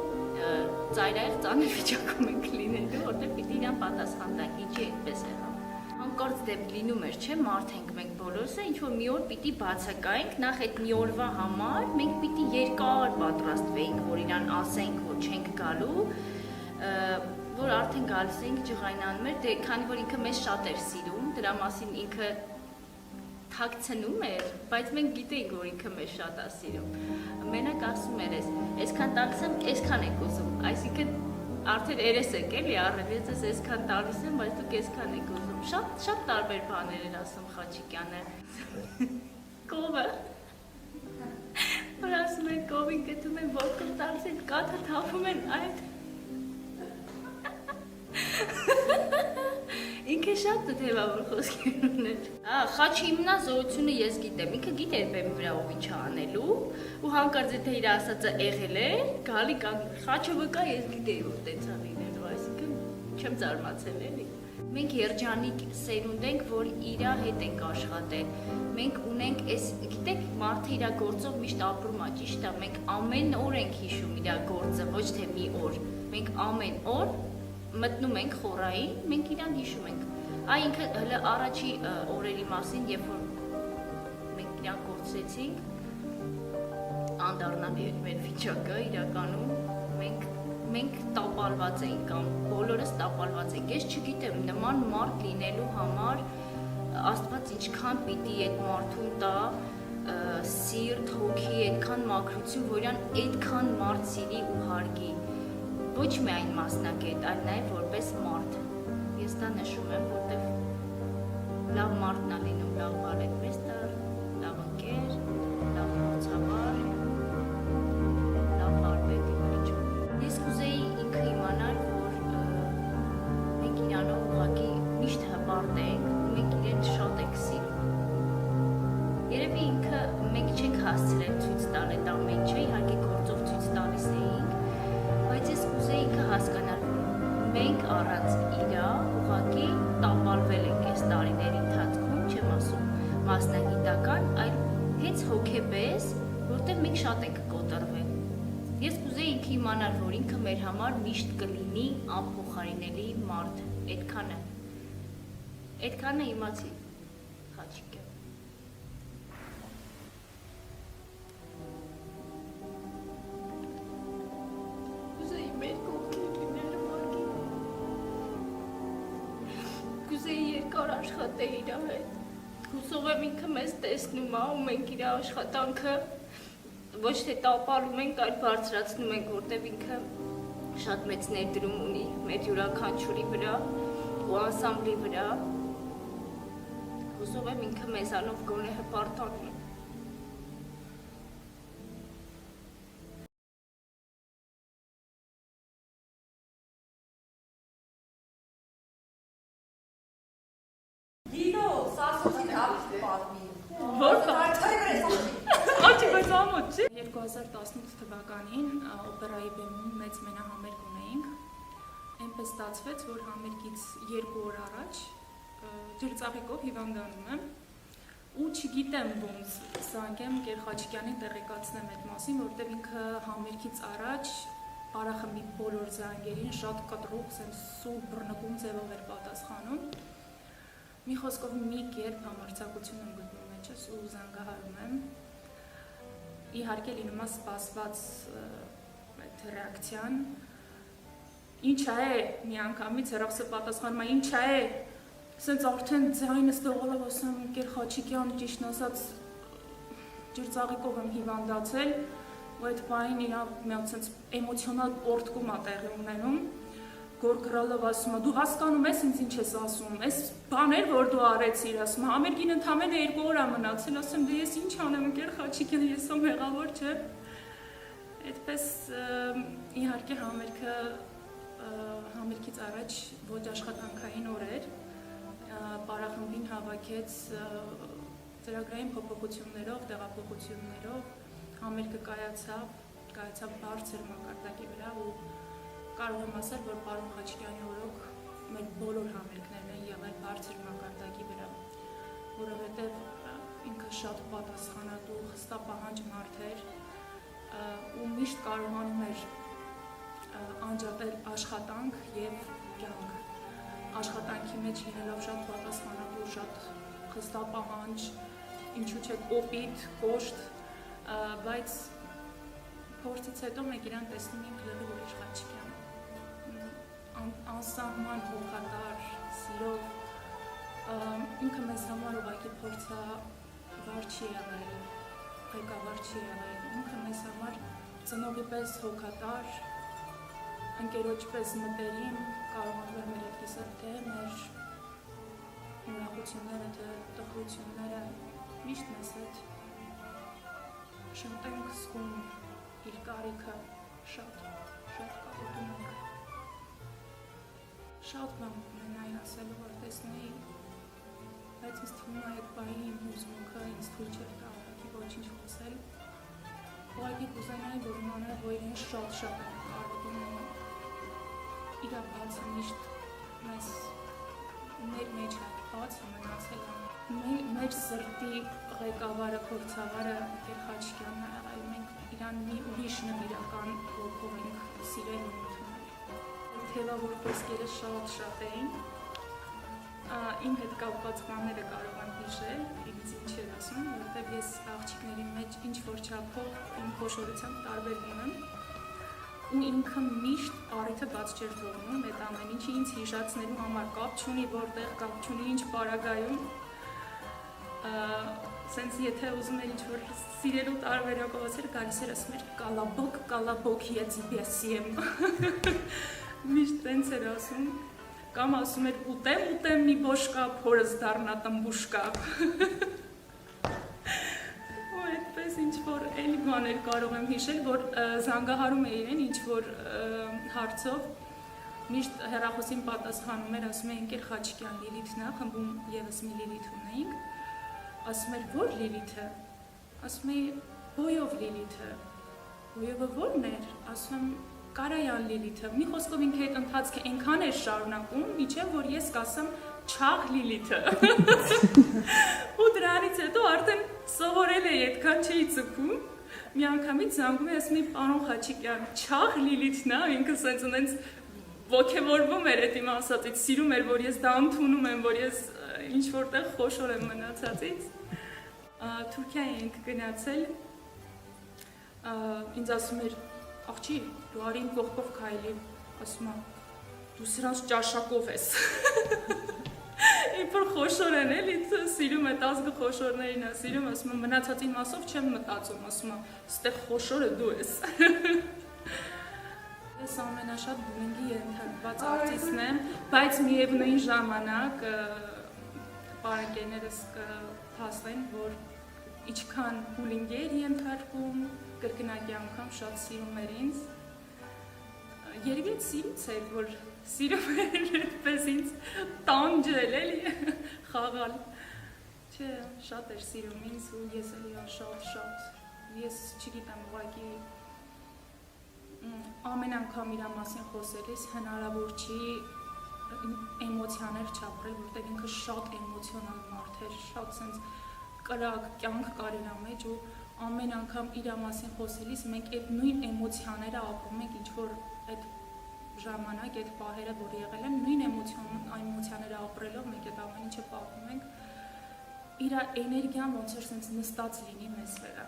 ծայրահեղ ծանր վիճակում ենք լինելու, որտեղ պիտի իրան պատասխան տանք, ինչի այդպես եղավ։ Հանկարծ դեպք լինում էր, չէ, մարդ ենք մենք բոլորսը, ինչ-որ մի օր պիտի բացակայենք, նախ այդ մի օրվա համար մենք պիտի երկար պատրաստվեինք, որ իրան ասենք, որ չենք գալու, որ արդեն գալիս ենք ջղայնանում էր, դե քանի որ ինքը մեզ շատ էր սիրում, դրա մասին ինքը թաքցնում էր, բայց մենք գիտեինք, որ ինքը մեզ շատ է սիրում։ Մենակ ասում էր, այսքան տալիս եմ, այսքան եք ուզում, այսինքն արդեն երես եք էլի առել, ես այսքան տալիս եմ, բայց դուք այսքան եք ուզում։ Շատ տարբեր բաներ էր ասում Խաչիկյանը։ Կովը։ Որ ասում են կովին գտում են, ոտքով տալիս են, կաթը թափում են այդ։ Ինքը շատ թեթևավոր խոսքեր ուներ։ Խաչի հիմնազորությունը ես գիտեմ, ինքը գիտեր բեմի վրա ով ինչ անելու, ու հանկարծ եթե իր ասածը եղել է, գալի կանգնել։ Խաչը վկա ես գիտեի, որ տենց անելու, այսինքն չեմ զարմացել էլի։ Մենք երջանիկ սերունդ ենք, որ իր հետ ենք աշխատել։ Մենք ունենք այս, գիտեք, մարդը իր գործով միշտ ապրում է, ճիշտ է, մենք ամեն օր ենք հիշում իր գործը, ոչ թե մի օր։ Մենք ամեն օր մտնում ենք խորային, մենք իրան հիշում ենք։ Այ ինքը հələ առաջի օրերի մասին, երբ որ մենք իրան կորցրեցինք, անդառնալի էր մեր վիճակը, իրականում մենք տապալված էինք կամ բոլորս տապալված ենք։ Ես չգիտեմ, նման մարդ լինելու համար Աստված ինչքան պիտի այդ մարդուն տա սիրտ, հոգի, այդքան մաքրություն, որ իրան այդքան մարդ սիրի ու հարգի։ Ոչ միայն մասնակետ, այլ նաև որպես մարդ։ Ես դա նշում եմ, որտեղ լավ մարդն է լինում, լավ բալետմեստր, լավ ընկեր, լավ փորձաբար, լավ վարպետ իմ։ Ես կուզեի ինքը իմանալ, որ մենք իրանով ուղղակի միշտ հպարտ ենք, ու մենք իրեն շատ ենք սիրում։ Երևի ինքը մենք չենք հասցրել ցույց տալ այդ ամեն ինչը, իհարկե գործով ցույց տալիս էինք, բայց ես կուզեի ինքը հասկանալ, որ մենք առանց իրա ուղղակի տապալվել ենք այս տարիների ընթացքում, չեմ ասում մասնագիտական, այլ հենց հոգեպես, որտեղ մենք շատ ենք կոտրվել։ Ես կուզեի ինքը իմանալ, որ ինքը մեր համար միշտ կլինի անփոխարինելի մարդ, այդքանը իմացի Խաչիկյան։ Կուզեի մեր կողքին լինել մարգի։ Կուզեի երկար աշխատել իր հետ։ Հուսով եմ ինքը մեզ տեսնում է ու մենք իր աշխատանքը ոչ թե տապալում ենք, այլ բարձրացնում ենք, որտեղ ինքը շատ մեծ ներդրում ունի մեր յուրաքանչյուրի վրա ու անսամբլի վրա։ Հուսով եմ ինքը մեզանով գոնե հպարտանում է։ Գինո, սասոցին ապիշտ պատմի։ Որ Աչի բայց ամոթ չի։ 2018 թվականին օպերայի բեմում մեծ մենահամերգ ունեինք։ Այնպես ստացվեց, որ համերգից 2 օր առաջ ջրծաղիկով հիվանդանում եմ ու չգիտեմ ոնց զանգեմ Գեր Խաչիկյանին տեղեկացնեմ այդ մասին, որովհետև ինքը համերգից առաջ Արախմի բոլոր զանգերին շատ կտրուկ, սուր բռնկում ձևով էր պատասխանում։ Մի խոսքով մի կերպ համարձակություն եմ գտնում մեջս ու զանգահարում եմ։ Իհարկե լինում է սպասված այդ ռեակցիան։ Ինչա է, մի անգամից հեռախոսը պատասխանում է, ինչա է, սենց արդեն ձայնս դողալով ասում եմ Գեր Խաչիկյան, ճիշտն ասած ջրծաղիկով եմ հիվանդացել, ու այդ պահին իրա մի հատ էմոցիոնալ պորտկում է տեղի ունենում, գորգրալով ասում է, դու հասկանում ես ինձ ինչ ես ասում, այս բաներ, որ դու արեցիր, ասում է, համերգին ընդամենը 2 օր է մնացել, ասում դե ես ինչ անեմ, ընկեր Խաչիկյան, ես ո մեղավոր չեմ։ Այդպես իհարկե համերգից առաջ ոչ աշխատանքային օրեր պարախմբին հավաքեց ծրագրային փոփոխություններով, տեղափոխություններով, համերգը կայացավ բարձր մակարդակի վրա ու կարող եմ ասել, որ պարոն Խաչիկյանի օրոք մեր բոլոր համերգներն են եղել բարձր մակարդակի վրա, որովհետև ինքը շատ պատասխանատու, խստապահանջ մարդ էր ու միշտ կարողանում էր անջատել աշխատանք եւ կյանք։ Աշխատանքի մեջ լինելով շատ պատասխանատու, շատ խստապահանջ, ինչու՞ չէ կոպիտ, կոշտ, բայց փորձից հետո մենք իրան տեսնում ենք լրիվ ուրիշ Խաչիկյան։ Անսահման հոգատար, սիրով, ինքը մեզ համար ուղղակի փորձավար չի եղել, ղեկավար չի եղել, ինքը մեզ համար ծնողի պես հոգատար, ընկերոջ պես մտերիմ, կարողանում էր մեր հետ կիսել թե մեր ուրախությունները, թե տխրությունները, միշտ մեզ հետ շնտենք զգում իր կարիքը, շատ կարոտում ենք։ Շատ բան ունենայի ասելու, որ տեսնեի, բայց ինձ թվում է այդ պահի իմ հուզմունքը ինձ թույլ չէր տա ուղղակի ոչինչ խոսել։ Ուղղակի կուզենայի, որ իմանա, որ իրեն շատ են կարոտում իրա բացը միշտ մեր մեջ այդ բացը մնացել է։ Մեր սրտի ղեկավարը, փորձավարը Տեր Խաչիկյանն է եղել, մենք իրան մի ուրիշ նվիրական ոգով ենք սիրել ու թևավոր խոսքերը շատ էին, իմ հետ կապված բաները կարող եմ հիշել, ինձ ինչ էր ասում, որտեղ ես աղջիկների մեջ ինչ-որ չափով իմ խոշորությամբ տարբերվում եմ, ու ինքը միշտ առիթը բաց չէր թողնում, այդ ամեն ինչը ինձ հիշացնելու համար կապ չունի, որտեղ կապ չունի, ինչ պարագայում, սենց եթե ուզում էր ինչ-որ սիրելու տարբերակով ասել, գալիս էր ասում էր կալաբոկ, я тебя съем։ Միշտ տենց էր ասում, կամ ասում էր ուտեմ մի բոշկա, փորս դառնա տմբուշկա։ Ու այդպես ինչ-որ էլի բաներ կարող եմ հիշել, որ զանգահարում է իրեն ինչ-որ հարցով, միշտ հեռախոսին պատասխանում էր, ասում է ընկեր Խաչիկյան Լիլիթն է, խմբում ևս մի Լիլիթ ունեինք, ասում էր որ Լիլիթը, ասում է Բոյով Լիլիթը, Բոյովը որն էր, ասում եմ Կարայան Լիլիթը, մի խոսքով ինքը այդ ընթացքը այնքան էր շարունակում, միջև որ ես կասեմ Չաղ Լիլիթը։ Ու դրանից հետո արդեն սովորել էի, այդքան չէի ձգում, մի անգամից զանգում է, ասում է պարոն Խաչիկյան, Չաղ Լիլիթն է, ինքը սենց ունենց ոգևորվում էր այդ իմ ասածից, սիրում էր, որ ես դա ընդունում եմ, որ ես ինչ-որտեղ խոշոր եմ մնացածից։ Թուրքիա ենք գնացել, ինձ ասում էր աղջի, դու արի իմ կողքով քայլի, ասում եմ, դու սրանց ճաշակով ես։ Իբր խոշոր են էլի, սիրում է ազգը խոշորներին է, սիրում ասում եմ, մնացածի մասով չեմ մտածում, ասում եմ, ստեղ խոշորը դու ես։ Ես ամենաշատ բուլինգի ենթարկված արտիստն եմ, բայց միևնույն ժամանակ պարենկերներս կհասնեն, որ ինչքան բուլինգ էր ենթարկում, կրկնակի անգամ շատ սիրում էր ինձ, երևի այդ սիրից էր, որ սիրում էր այդպես ինձ տանջել, էլի, խաղալ, չէ, շատ էր սիրում ինձ ու ես էլի շատ, ես չգիտեմ ուղղակի ամեն անգամ իրա մասին խոսելիս հնարավոր չի էմոցիաներ չապրել, որտեղ ինքը շատ էմոցիոնալ մարդ էր, շատ սենց կրակ կյանք կար իրա մեջ ու ամեն անգամ իրա մասին խոսելիս մենք այդ նույն էմոցիաները ապրում ենք, ինչ որ այդ ժամանակ, այդ պահերը, որ եղել են, նույն էմոցիաները ապրելով մենք այդ ամեն ինչը պատմում ենք, իրա էներգիան ոնց էր սենց նստած լինի մեզ վրա,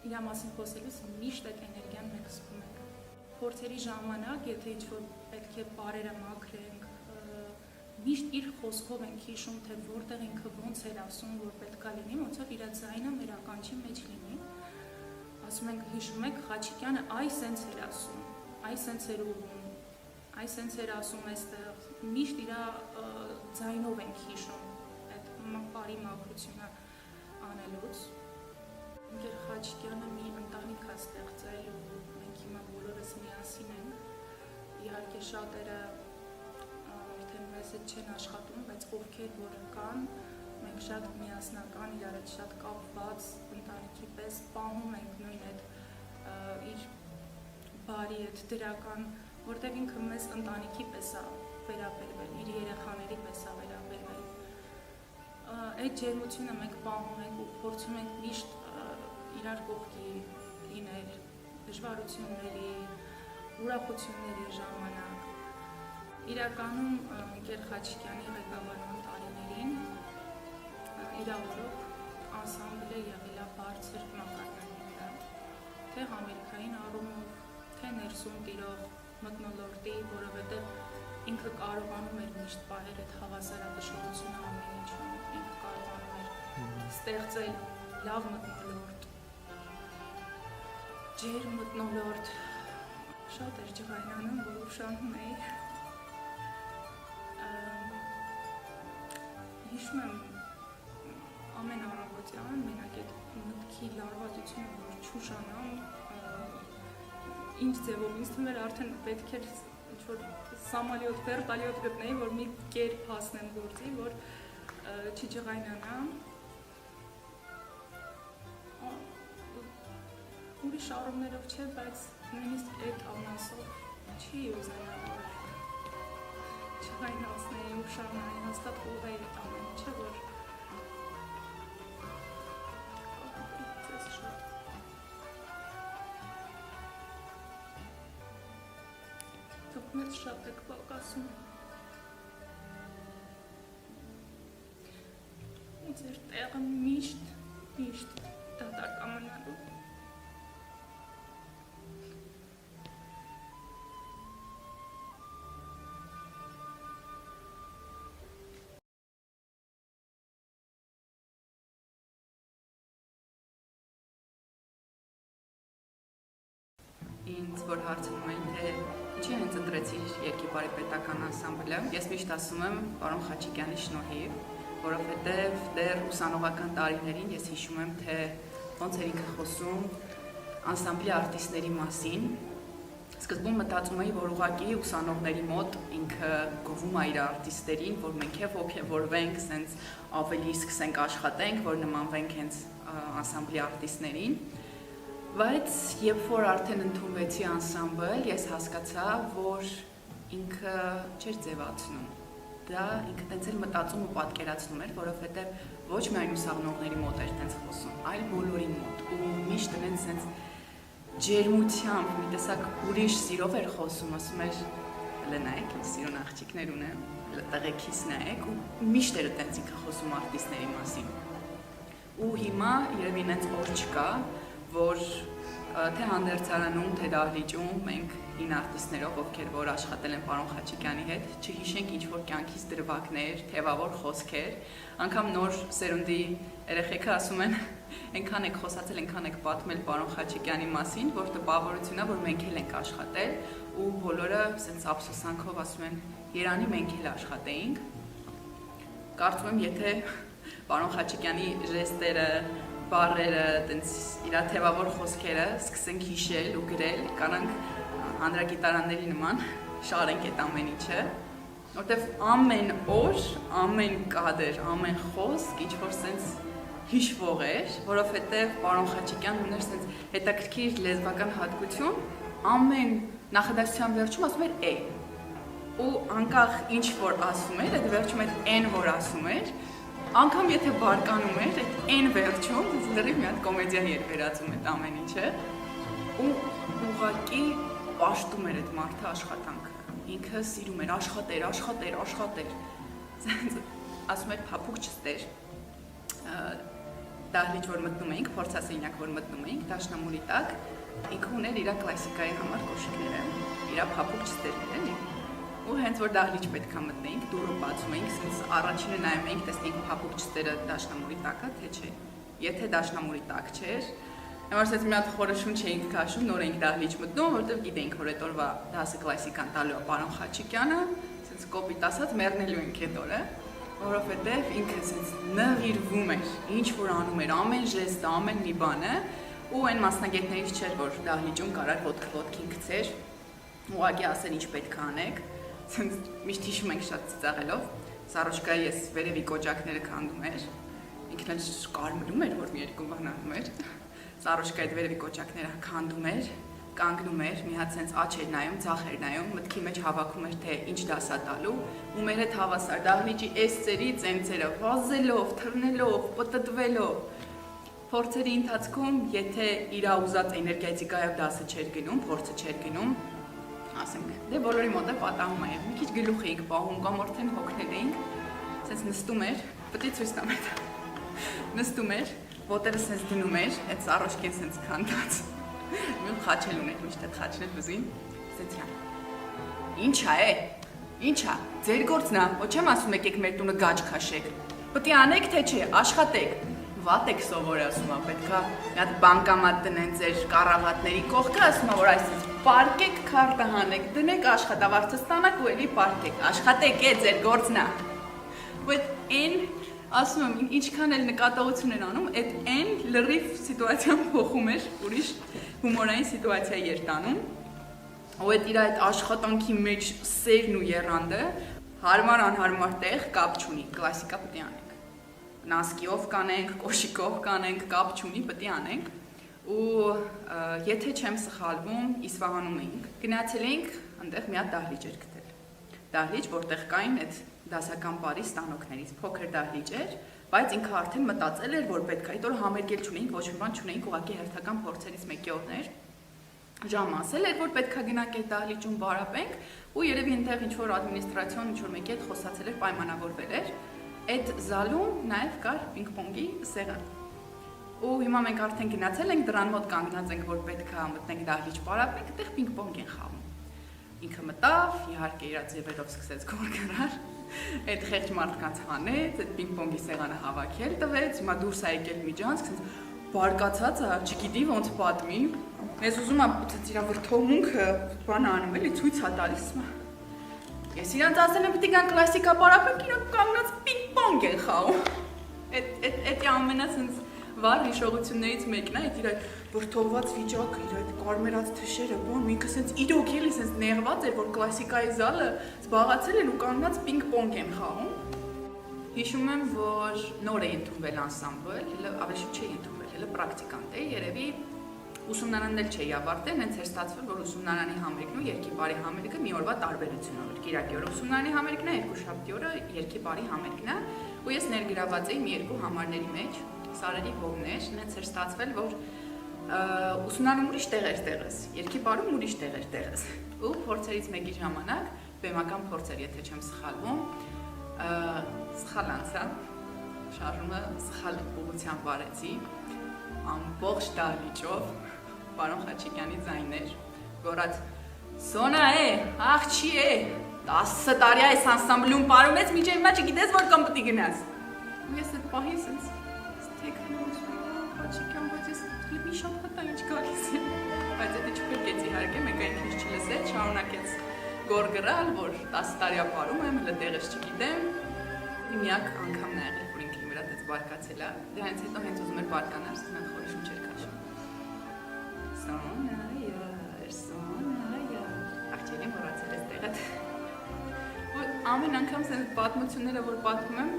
իրա մասին խոսելուց միշտ այդ էներգիան մենք զգում ենք։ Փորձերի ժամանակ, եթե ինչ-որ պետք է պարերը մաքրենք, միշտ իր խոսքով ենք հիշում, թե որտեղ ինքը ոնց էր ասում, որ պետքա լինի, ոնց որ իր ձայնը մեր ականջի մեջ լինի։ Ասում ենք, հիշում եք, Խաչիկյանը այս սենց էր ասում, այս սենց էր ուղում, այս սենց էր ասում այստեղ, միշտ իր ձայնով ենք հիշում այդ բարի մաքրությունը անելուց։ Ինքեր Խաչիկյանը մի ընտանիք է ստեղծել ու մենք հիմա բոլորս միասին ենք։ Իհարկե շատերը արդեն մեզ հետ չեն աշխատում, բայց ովքեր որ կան, մենք շատ միասնական, իրար հետ շատ կապված ընտանիքի պես պահում ենք նույն այդ իր բարի այդ դրական, որտեղ ինքը մեզ ընտանիքի պես է վերաբերվել, իր երեխաների պես է վերաբերվել։ Այդ ջերմությունը մենք պահում ենք ու փորձում ենք միշտ իրար կողքի լինել դժվարությունների, ուրախությունների ժամանակ։ Իրականում Ընկեր Խաչիկյանի ղեկավարման տարիներին իրավորոք անսամբլը եղել է բարձր մակարդակի, թե համերգային առումով, թե ներսում տիրող մթնոլորտի, որովհետև ինքը կարողանում էր միշտ պահել այդ հավասարակշռությունը ամեն ինչում, ինքը կարողանում էր ստեղծել լավ մթնոլորտ, ջերմ մթնոլորտ, շատ էր ջղայնանում, որ ուշանում էի։ Հիշում եմ ամեն առավոտյան մենակ այդ մտքի լարվածությունը, որ չուշանամ, ինչ ձևով ինձ թվում էր արդեն պետք էր ինչ-որ սամալիոտ, վերտալիոտ գտնեի, որ մի կերպ հասնեմ գործի, որ չջղայնանամ։ Ուրիշ առումներով չէ, բայց նույնիսկ այդ ամասով չի ուզենա, որ չղայնացնեի, ուշանայի, հաստատ ուղղեի այդ ամեն ինչը, որ դուք մեծ շատ եք պակասում։ Ձեր տեղը միշտ դատարկ ամենալու։ Ինձ որ հարցնում էին, թե ինչի հենց ընտրեցիր Երկիպարի պետական անսամբլը, ես միշտ ասում եմ պարոն Խաչիկյանի շնորհիվ, որովհետև դեռ ուսանողական տարիներին ես հիշում եմ, թե ոնց էր ինքը խոսում անսամբլի արտիստների մասին։ Սկզբում մտածում էի, որ ուղղակի ուսանողների մոտ ինքը գովում է իր արտիստերին, որ մենք էլ ոգևորվենք, սենց ավելի սկսենք աշխատենք, որ նմանվենք հենց անսամբլի արտիստներին։ Բայց երբ որ արդեն ընդունվեցի անսամբլ, ես հասկացա, որ ինքը չէր ձևացնում։ Դա ինքը տենց էլ մտածում ու պատկերացնում էր, որովհետև ոչ միայն ուսանողների մոտ էր տենց խոսում, այլ բոլորի մոտ։ Ու միշտ տենց սենց ջերմությամբ, մի տեսակ ուրիշ սիրով էր խոսում, ասում էր, հələ նայեք, ինձ սիրուն աղջիկներ ունեմ, տղեկից նայեք, ու միշտ էր տենց ինքը խոսում արտիստների մասին։ Ու հիմա երևի նենց օր չկա, որ թե հանդերձարանում, թե դահլիճում մենք հին արտիստներով, ովքեր որ աշխատել են պարոն Խաչիկյանի հետ, չհիշենք ինչ-որ կյանքից դրվագներ, թևավոր խոսքեր, անգամ նոր սերունդի երեխեքը ասում են, այնքան եք խոսացել, այնքան եք պատմել պարոն Խաչիկյանի մասին, որ տպավորությունա, որ մենք էլ ենք աշխատել, ու բոլորը սենց ափսոսանքով ասում են, երանի մենք էլ աշխատեինք։ Կարծում եմ, եթե պարոն Խաչիկյանի ժեստերը, բառերը, տենց իր թևավոր խոսքերը սկսենք հիշել ու գրել, կանանք հանրագիտարանների նման շարենք այդ ամեն ինչը, որտեվ ամեն օր, ամեն կադր, ամեն խոսք ինչ-որ սենց հիշվող էր, որովհետև պարոն Խաչիկյանն ուներ սենց հետաքրքիր լեզվական հատկություն, ամեն նախադասության վերջում ասում էր «է», ու անկախ ինչ որ ասում էր, այդ վերջում այդ «են» որ ասում էր, անգամ եթե բարկանում էր, այդ «են» վերջում, լրիվ մի հատ կոմեդիայի էր վերածում այդ ամեն ինչը, ու ուղղակի պաշտում էր այդ մարդը աշխատանքը, ինքը սիրում էր աշխատեր, ասում էր փափուկ չստեր, դահլիճ որ մտնում էինք, փորձասենյակ որ մտնում էինք, դաշնամուրի տակ, ինքը ուներ իր կլասիկայի համար կոշիկները, իր փափուկ չստերներ էլի, ու հենց որ դահլիճ պետք է մտնեինք, դուռը բացում էինք, ասես առաջինը նայում էինք, տեսնեինք փափուկչները դաշնամուրի տակը, թե չէ։ Եթե դաշնամուրի տակ չէր, Ամարսից մի հատ խորը շունչ էինք քաշում, նոր էինք դահլիճ մտնում, որովհետև գիտեինք, որ այդ օրվա դասը կլասիկան տալու է պարոն Խաչիկյանը, ասես կոպիտ ասած մեռնելու ենք այդ օրը, որովհետև ինքը ասես նվիրվում էր, ինչ որ անում էր, ամեն ժեստը, ամեն մի բանը, ու այն մասնագետներից չէր, որ դահլիճում կարար ոտքը ոտքին գցեր, ուղղակի ասեր ինչ պետք է անեք, ասես միշտ հիշում ենք շատ ծիծաղելով, Սարոշկայի ես վերևի կոճակները քանդում էր, ինքն էլ կարմրում էր, որ մի երկու բան անում էր Սարոշկայի այդ վերևի կոճակները քանդում էր, կանգնում էր, մի հատ սենց աչ էր նայում, ձախ էր նայում, մտքի մեջ հավաքում էր, թե ինչ դաս է տալու, ու մեր հետ հավասար դահլիճի էսցերի ծենցերը վազելով, թռնելով, պտտվելով։ Փորձերի ընթացքում, եթե իր ուզած էներգետիկայով դասը չէր գնում, փորձը չէր գնում, ասենք, դե բոլորի մոտ է պատահում է, մի քիչ գլուխ էինք պահում կամ արդեն հոգնել էինք, սենց նստում էր, պետք է ցույց տամ այդ։ Նստում էր, ոտերը սենց դնում էր, այդ Սարոշկեն սենց քանդած։ Մի խաչել ուներ, միշտ այդ խաչն էր բզին, սենց հա։ Ինչա է, ինչա, ձեր գործն է, ոչ եմ ասում եկեք մեր տունը գաչ քաշեք, պետք է անեք թե չէ, աշխատեք, վատ եք սովորը ասում է, պետք է մի հատ բանկամատ տնեն ձեր կառավատների կողքը, ասում է, որ այսպես պարկեք, քարտը հանեք, դնեք աշխատավարձը ստանաք ու էլի պարկեք, աշխատեք է, ձեր գործն է։ Բայց այն ասում եմ, ինչքան էլ նկատողություն են անում, այդ այն լրիվ սիտուացիան փոխում էր, ուրիշ հումորային սիտուացիա էր տանում, ու այդ իր այդ աշխատանքի մեջ սերն ու եռանդը հարմար անհարմար տեղ կապ չունի, կլասիկա պետք է անենք։ Նասկիով կանենք, կոշիկով կանենք, կապ չունի, պետք է անենք։ Ու եթե չեմ սխալվում, Իսվահանում էինք, գնացել էինք, այնտեղ մի հատ դահլիճ էր գտել։ Դահլիճ, որտեղ կային այդ դասական բարի ստանոքներից փոքր դահլիճ էր, բայց ինքը արդեն մտածել էր, որ պետք է այդ օր համերգել չունեինք, ոչ մի բան չունեինք, ուղղակի հերթական փորձերից մեկի օրն էր։ Ժամ ասել էր, որ պետք է գնանք այդ դահլիճում բարապենք, ու երևի այնտեղ ինչ որ ադմինիստրացիոն ինչ որ մեկի հետ խոսացել էր, պայմանավորվել էր։ Այդ զալում նաև կար պինգ-պոնգի սեղան։ Ու հիմա մենք արդեն գնացել ենք, դրան մոտ կանգնած ենք, որ պետք է մտնենք դահլիճ բարապենք, այդտեղ պինգ-պոնգ են խաղում։ Ինքը մտավ, իհարկե իր ձևերով սկսեց գորգրալ։ Այդ խեղճ մարդկանց հանեց, այդ պինգ-պոնգի սեղանը հավաքել տվեց, հիմա դուրս է եկել միջանցք, ասենց բարկացած է, չգիտի ոնց պատմի։ Ես ուզում եմ ցած իր վրթովմունքը բան անում էլի ցույց է տալիս։ Ես իրանց ասել եմ, պիտի գան կլասիկա բարապենք, իրանք կանգնած պինգ-պոնգ են խաղում։ Այդ ամենասենց վառ հիշողություններից մեկն է, այդ իր վրթովված վիճակը, իր այդ կարմերած թշերը, բան, ինքը սենց իրոք էլի սենց նեղված էր, որ կլասիկայի զալը զբաղացել են ու կանգնած պինգ-պոնգ են խաղում։ Հիշում եմ, որ նոր է ընդունվել անսամբլ, հələ ավելի շուտ չէի ընդունվել, հələ պրակտիկանտ էի, երևի ուսումնարանն էլ չէի ավարտել, հենց էր ստացվել, որ ուսումնարանի համերգն ու երկի բարի համերգը մի օրվա տարբերություն էր։ Կիրակի օրը ուսումնարանի համերգն է, երկուշաբթի օրը երկի բարի համերգն է, ու ես ներգրաված էի մի երկու համարների մեջ, Սարերի հողներ, հենց էր ստացվել, որ ուսումնարանում ուրիշ տեղ էր տեղս, երկի բարում ուրիշ տեղ էր տեղս։ Ու փորձերից մեկի ժամանակ, բեմական փորձեր, եթե չեմ սխալվում, սխալ անցա, շարժումը սխալ ուղղությամբ վարեցի, ամբողջ դահլիճով պարոն Խաչիկյանի ձայներ, գոռաց «Սոնա է, աղջի է, 10 տարի այս անսամբլում պարում ես, մինչև հիմա չգիտես, որ կամ պիտի գնաս»։ Ու ես այդ պահին սենց թեքնոց Խաչիկյան, բայց ես մի շաբաթ ինչ գալիս եմ, բայց դա չփրկեց իհարկե, մեկ այն քիչ չլսեց, շարունակեց գորգրալ, որ 10 տարի ապարում եմ, հələ տեղս չգիտեմ։ Միակ անգամն է եղել, որ ինքը իմ վրա դες բարկացել է, դրանից հետո հենց ուզում էր բարկանալ, սենց խորի շունչ էր քաշում։ Սոնայա, աղջիկին մոռացել ես տեղը։ Ու ամեն անգամ սենց պատմությունները, որ պատմում եմ,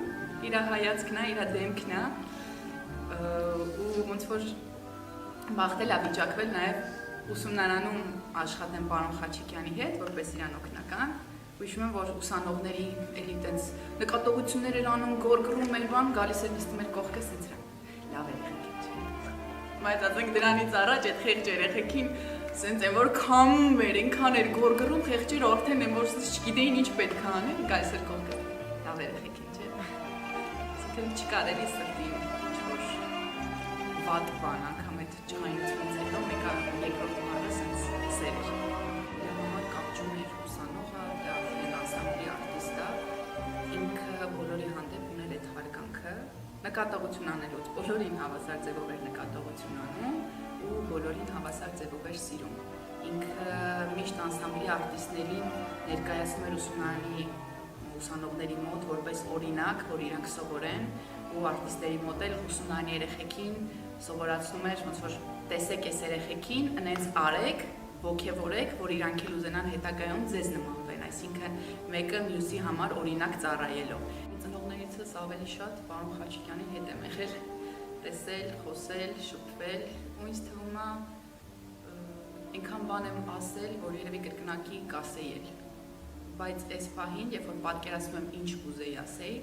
իր հայացքն է, իր դեմքն է, ու ոնց որ բախտել է վիճակվել նաև ուսումնարանում աշխատեմ պարոն Խաչիկյանի հետ, որպես իրան օգնական, ու հիշում եմ, որ ուսանողների էլի տենց նկատողություններ էր անում, գորգռում էր բան, գալիս էր նստում էր կողքս ինձ լավ երեխեք չէ։ Բայց ասենք դրանից առաջ այդ խեղճ երեխեքին սենց են որ քամում էր, ինքան էր գորգռում, խեղճերը արդեն են որ չգիտեին ինչ պետք է անեն, գալիս էր կողքս լավ երեխեքին չէ։ Այսինքն չկար էլի սրտի ինչ-որ վատ բան, անգամ այդ չխայնությունից հետո մեկը երկրորդ մարդը սենց սեր էր։ Կապչում էր ուսանողը, դա նկատողություն անելուց բոլորին հավասար ձևով էր նկատողություն անում ու բոլորին հավասար ձևով էր սիրում։ Ինքը միշտ անսամբլի արտիստներին ներկայացնում էր ուսումնարանի ուսանողների մոտ որպես օրինակ, որ իրանք սովորեն, ու արտիստերի մոտ էլ ուսումնարանի երեխեքին սովորացնում էր, ոնց որ տեսեք այս երեխեքին, այնց արեք, ոգևորեք, որ իրանք էլ ուզենան հետագայում ձեզ նմանվեն, այսինքն մեկը մյուսի համար օրինակ ծառայելով։ Ծնողներիցս ավելի շատ պարոն Խաչիկյանի հետ եմ եղել տեսել, խոսել, շփվել, ու ինձ թվում է այնքան բան եմ ասել, որ երևի կրկնակի կասեի, բայց այս պահին, երբ որ պատկերացնում եմ ինչ կուզեի ասեի,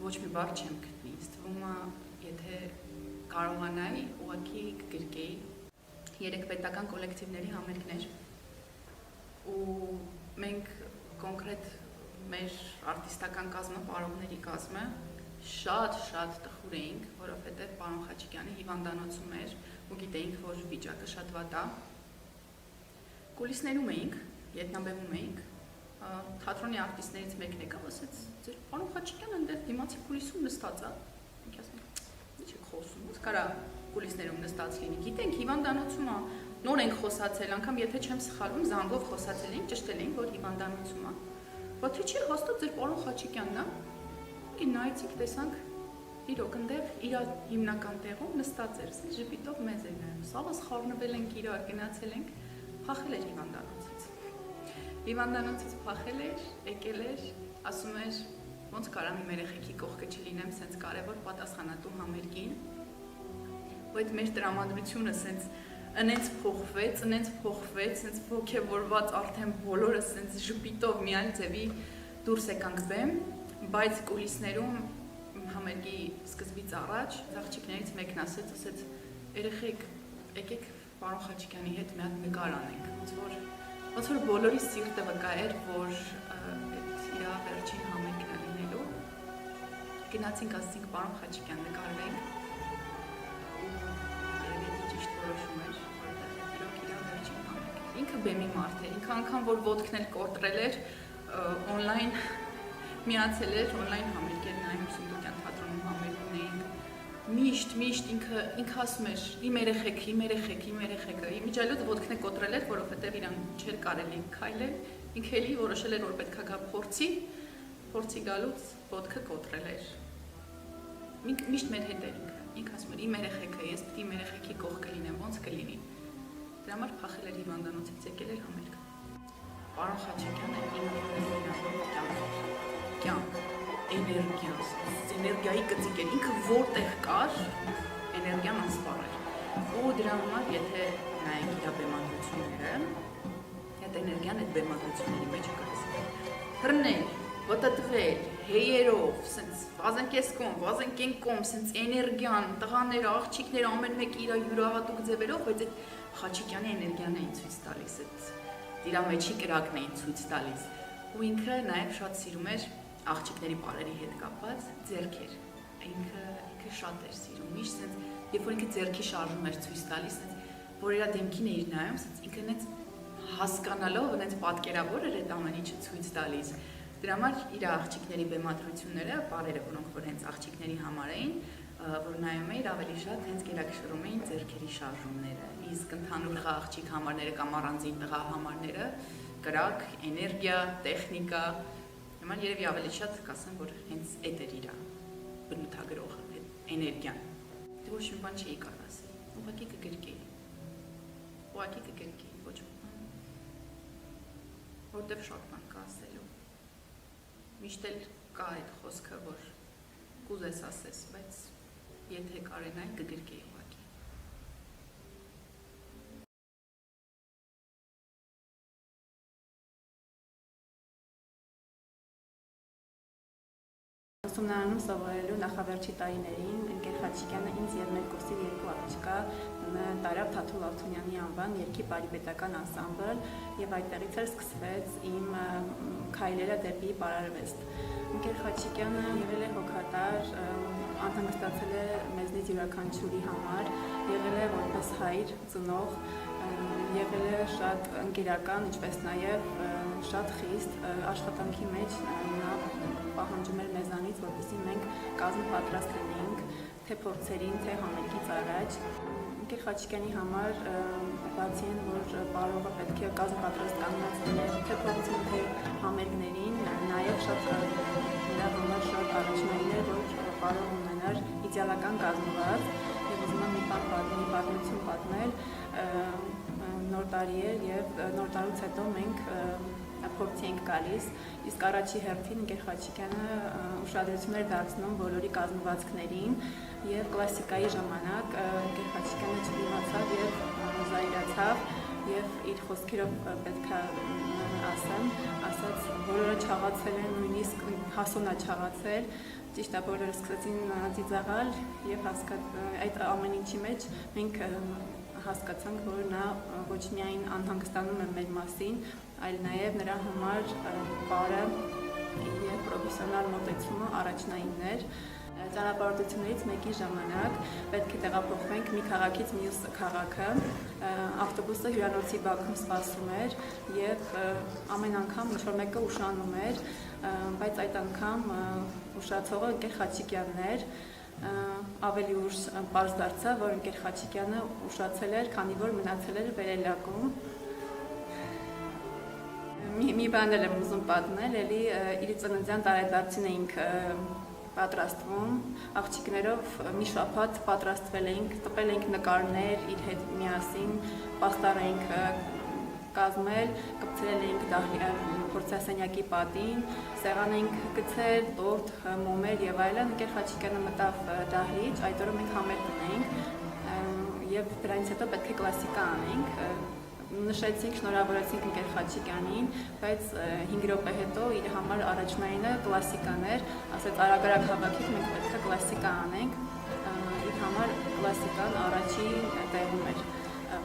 ոչ մի բառ չեմ գտնի, ինձ թվում է, եթե կարողանայի, ուղղակի կգրկեի 3 պետական կոլեկտիվների համերգներ, ու մենք կոնկրետ մեր արտիստական կազմը, պարողների կազմը շատ տխուր էինք, որովհետև պարոն Խաչիկյանի հիվանդանոցում էր ու գիտեինք, որ վիճակը շատ վատ է։ Կուլիսներում էինք, ետնաբեմում էինք, թատրոնի արտիստներից մեկն եկավ, ասեց, ձեր պարոն Խաչիկյանը այնտեղ դիմացի կուլիսում նստած է։ Մենք ասենք, ինչ եք խոսում, ոնց կարա կուլիսներում նստած լինի։ Գիտենք, հիվանդանոցում է, նոր ենք խոսացել, անգամ եթե չեմ սխալվում, զանգով խոսացել էինք, ճշտել էինք, որ հիվանդանոցում է։ Բայց չի հաստատ ձեր պարոն Խաչիկյանն է։ Նայեցինք, տեսանք, իրոք ընդեղ իր հիմնական տեղում նստած էր, ժպիտով մեզ էր նայում։ Սավաս խառնվել ենք իրար, գնացել ենք, փախել էր հիվանդանոցից։ Հիվանդանոցից փախել էր, եկել էր, ասում էր, ոնց կարամ իմ երեխեքի կողքը չլինեմ, սենց կարևոր պատասխանատու համերգին։ Ու այդ մեր տրամադրությունը սենց փոխվեց, սենց ոգևորված արդեն բոլորը սենց ժպիտով միայն ձևի դուրս եկանք բեմ, բայց կուլիսներում համերգի սկզբից առաջ աղջիկներից մեկն ասեց, երեխեք, եկեք պարոն Խաչիկյանի հետ մի հատ նկար անենք, ոնց որ բոլորի սիրտը վկա էր, որ իր վերջին համերգն է լինելու։ Գնացինք, ասեցինք պարոն Խաչիկյան նկարվենք, ու երևի ճիշտ որոշում էր, որովհետև իրոք իր վերջին համերգն։ Ինքը բեմի մարդ էր, ինքը անգամ որ ոտքն էլ կորտրել էր, օնլայն միացել էր, օնլայն համերգեր նայում Սունդուկյան թատրոնում համերգ ունեինք, միշտ ինքը ասում էր, իմ երեխեքը, իմիջիայլոց ոտքն է կոտրել էր, որովհետև իրան չէր կարելի քայլել, ինքը էլի որոշել էր, որ պետք է գա փորձի գալուց ոտքը կոտրել էր, միշտ մեր հետ էր ինքը ասում էր, իմ երեխեքը, ես պետք է իմ երեխեքի կողքը լինեմ, ոնց կլինի, դրա համար փախել էր հիվանդանոցից, եկել էր համերգ։ Պարոն Խաչիկյանը կյանք, էներգիայի կծիկ էր, ինքը որտեղ կար, էներգիան անսպառ էր, ու դրա համար, եթե նայենք իր բեմադրությունները, այդ էներգիան այդ բեմադրությունների մեջ հռնել, վտտվել, հեյերով, սենց վազնկենկոմ, սենց էներգիան, տղաները, աղջիկները, ամեն մեկ իր յուրահատուկ ձևերով, բայց այդ Խաչիկյանի էներգիան էին ցույց տալիս, այդ իր մեջի կրակն էին ցույց տալիս, ու ինքը նաև շատ սիրում էր աղջիկների պարերի հետ կապված ձեռքեր, ինքը շատ էր սիրում, միշտ սենց, երբ որ ինքը ձեռքի շարժում էր ցույց տալիս, որ իր դեմքին էր նայում, սենց ինքը նենց հասկանալով, նենց պատկերավոր էր այդ ամեն ինչը ցույց տալիս, դրա համար իր աղջիկների բեմադրությունները, պարերը, որոնք որ հենց աղջիկների համար էին, որ նայում էիր ավելի շատ հենց գերակշռում էին ձեռքերի շարժումները, իսկ ընդհանուր աղջիկ համարները կամ առանձին տղա համարները, կրակ, էներգիա, տեխնիկա, նման երևի ավելի շատ կասեմ, որ հենց այդ էր իր բնութագրողը, էներգիան։ Դե ոչ մի բան չէի կարող ասել, ուղղակի կգրկեի, ոչ մի բան, որտև շատ բան կա ասելու, միշտ էլ կա այդ խոսքը, որ կուզես ասես, բայց եթե կարենայի կգրկեի ուղղակի։ Ուսումնարանում սովորելու նախավերջի տարիներին Ընկեր Խաչիկյանը ինձ եւ մեր կուրսի երկու աղջկա տարավ Թաթուլ Ալթունյանի անվան երգի բարիպետական անսամբլ եւ այդտեղից էլ սկսվեց իմ քայլերը դեպի պարարվեստ։ Ընկեր Խաչիկյանը եղել է հոգատար, անհանգստացել է մեզնից յուրաքանչյուրի համար, եղել է որպես հայր, ծնող, եղել է շատ ընկերական, ինչպես նաեւ շատ խիստ աշխատանքի մեջ նա պահանջում էր մեզանից, որպեսզի մենք կազմ պատրաստ լինեինք թե փորձերին, թե համերգից առաջ։ Ընկեր Խաչիկյանի համար բացի այն, որ պարողը պետք է կազմապատրաստ կանգնած լիներ թե փորձին, թե համերգներին, նաև նրա համար շատ առաջնային էր, որ կարող ունենար իդեալական կազմված, եւ ուզում եմ մի պատմություն պատմել, նոր տարի էր եւ նոր տարուց հետո մենք փորձի ենք գալիս, իսկ առաջի հերթին Ընկեր Խաչիկյանը ուշադրություն էր դարձնում բոլորի կազմվածքներին եւ կլասիկայի ժամանակ Ընկեր Խաչիկյանը չդիմացավ եւ զայրացավ եւ իր խոսքերով պետք է ասած բոլորը չաղացել են, նույնիսկ Հասոնա չաղացել, ճիշտ է, բոլորը սկսեցին ծիծաղալ եւ այդ ամեն ինչի մեջ մենք հասկացանք, որ նա ոչ միայն անհանգստանում է մեր մասին, այլ նաև նրա համար բարը եւ պրոֆեսիոնալ մոտեցումը առաջնայինն էր։ Ճանապարհորդություններից մեկի ժամանակ պետք է տեղափոխվենք մի քաղաքից մյուս քաղաքը, ավտոբուսը հյուրանոցի բակում սպասում էր եւ ամեն անգամ ինչ-որ մեկը ուշանում էր, բայց այդ անգամ ուշացողը Ընկեր Խաչիկյանն էր, ավելի ուշ պարզ դարձավ, որ Ընկեր Խաչիկյանը ուշացել էր, քանի որ մնացել էր վերելակում։ Մի բան եմ ուզում պատմել, էլի իր ծննդյան տարեդարձին էինք պատրաստվում, աղջիկներով մի շաբաթ պատրաստվել էինք, տպել էինք նկարներ իր հետ միասին, պաստառ էինք կազմել, կպցրել էինք փորձասենյակի պատին, սեղան էինք գցել, տորտ, մոմեր եւ այլն։ Ընկեր Խաչիկյանը մտավ դահլիճ, այդ օրը մենք համերգ ունեինք եւ դրանից հետո պետք է կլասիկա անենք։ Նշեցինք, շնորհավորեցինք Ընկեր Խաչիկյանին, բայց 5 րոպե հետո իր համար առաջնայինը կլասիկան էր, ասեց արագ-արագ հավաքեք, մենք պետք է կլասիկա անենք։ Իր համար կլասիկան առաջի տեղում էր։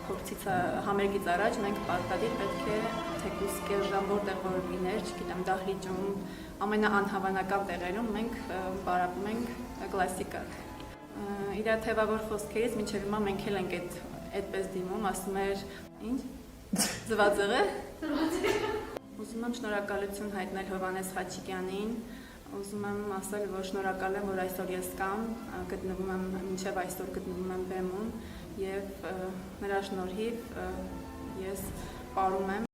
Փորձից համերգից առաջ մենք պարտադիր պետք է թեկուզ կես ժամ որտեղ որ լիներ, չգիտեմ, դահլիճում, ամենաանհավանական տեղերում մենք պարապում ենք կլասիկա։ Իր թևավոր խոսքերից մինչև հիմա մենք էլ ենք այդպես դիմում, ասում էր, ինչ? Ձվածեղը։ Ուզում եմ շնորհակալություն հայտնել Հովհաննես Խաչիկյանին, ուզում եմ ասել, որ շնորհակալ եմ, որ այսօր ես կամ գտնվում եմ, մինչև այսօր գտնվում եմ բեմում եւ նրա շնորհիվ ես պարում եմ։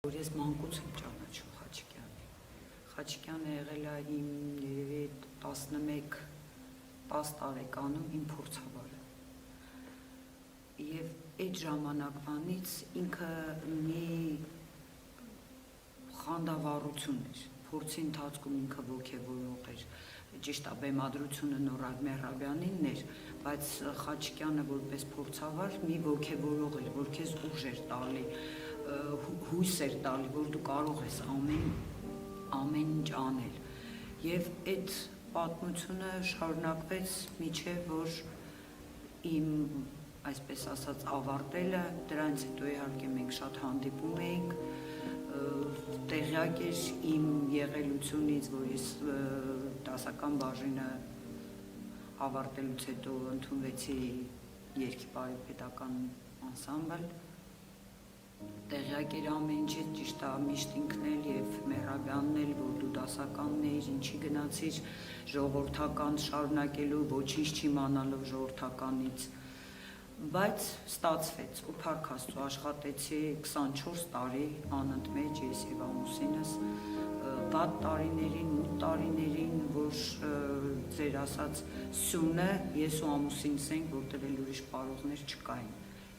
Որ ես մանկուց եմ ճանաչում Խաչիկյանին։ Խաչիկյանը եղել է իմ երևի 11-10 տարեկանում իմ փորձավարը։ Եվ այդ ժամանակվանից ինքը մի խանդավառություն էր, փորձի ընթացքում ինքը ոգևորող էր, ճիշտ է, բեմադրությունը Նորայր Մեհրաբյանինն էր, բայց Խաչիկյանը որպես փորձավար մի ոգևորող էր, որ քեզ ուժ էր տալի, հույս էր տալի, որ դու կարող ես ամեն ինչ անել։ Եվ այդ պատմությունը շարունակվեց մինչև որ իմ, այսպես ասած, ավարտելը, դրանից հետո իհարկե մենք շատ հանդիպում էինք, տեղյակ էր իմ եղելությունից, որ ես դասական բաժինը ավարտելուց հետո ընդունվեցի երգի բարեպետական անսամբլ, տեղյակ էր ամեն ինչից, ճիշտ է, միշտ ինքն էլ եւ Մեհրաբյանն էլ, որ դու դասականն էիր, ինչի գնացիր ժողովրդական շարունակելու, ոչինչ չիմանալով ժողովրդականից, բայց ստացվեց ու փառք Աստծո աշխատեցի 24 տարի անընդմեջ ես եւ ամուսինս, վատ տարիներին, մութ տարիներին, որ ձեր ասած սյունը ես ու ամուսինս ենք, որտեղ էլ ուրիշ պարողներ չկային։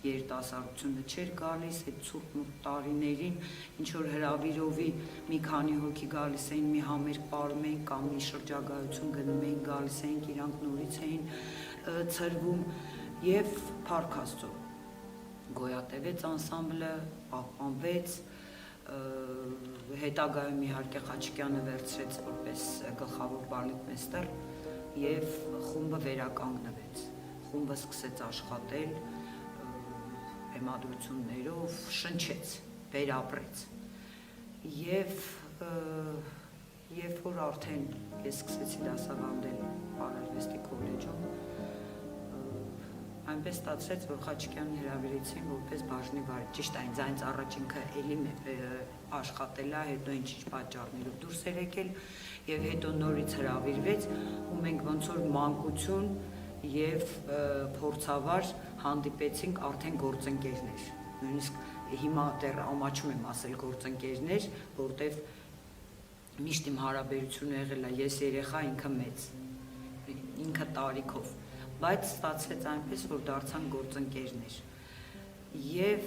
Երիտասարդությունը չէր գալիս, այդ ցուրտ մութ տարիներին, ինչ որ հրավիրովի մի քանի հոգի գալիս էին, մի համերգ պարում էին կամ մի շրջագայություն գնում էին, գալիս էին, իրանք նորից էին ծրվում եւ փառք Աստծո գոյատևեց անսամբլը, պահպանվեց, հետագայում իհարկե Խաչիկյանը վերցրեց որպես գլխավոր բալետմեստեր եւ խումբը վերականգնվեց, խումբը սկսեց աշխատել բեմադրություններով, շնչեց, վերապրեց եւ երբ որ արդեն ես սկսեցի դասավանդել Պարարվեստի քոլեջում, այնպես ստացվեց, որ Խաչիկյանին հրավիրեցին որպես բաժնի վարիչ։ Ճիշտ է, ինձ առաջ ինքը էլի աշխատել է, հետո ինչ-ինչ պատճառներով դուրս էր եկել եւ հետո նորից հրավիրվեց ու մենք ոնց որ մանկություն եւ փորձավար հանդիպեցինք արդեն գործընկերներ։ Նույնիսկ հիմա դեռ ամաչում եմ ասել գործընկերներ, որտեվ միշտ իմ հարաբերությունը եղել է ես երեխա, ինքը մեծ, ինքը տարիքով, բայց ստացվեց այնպես, որ դարձան գործընկերներ։ Եվ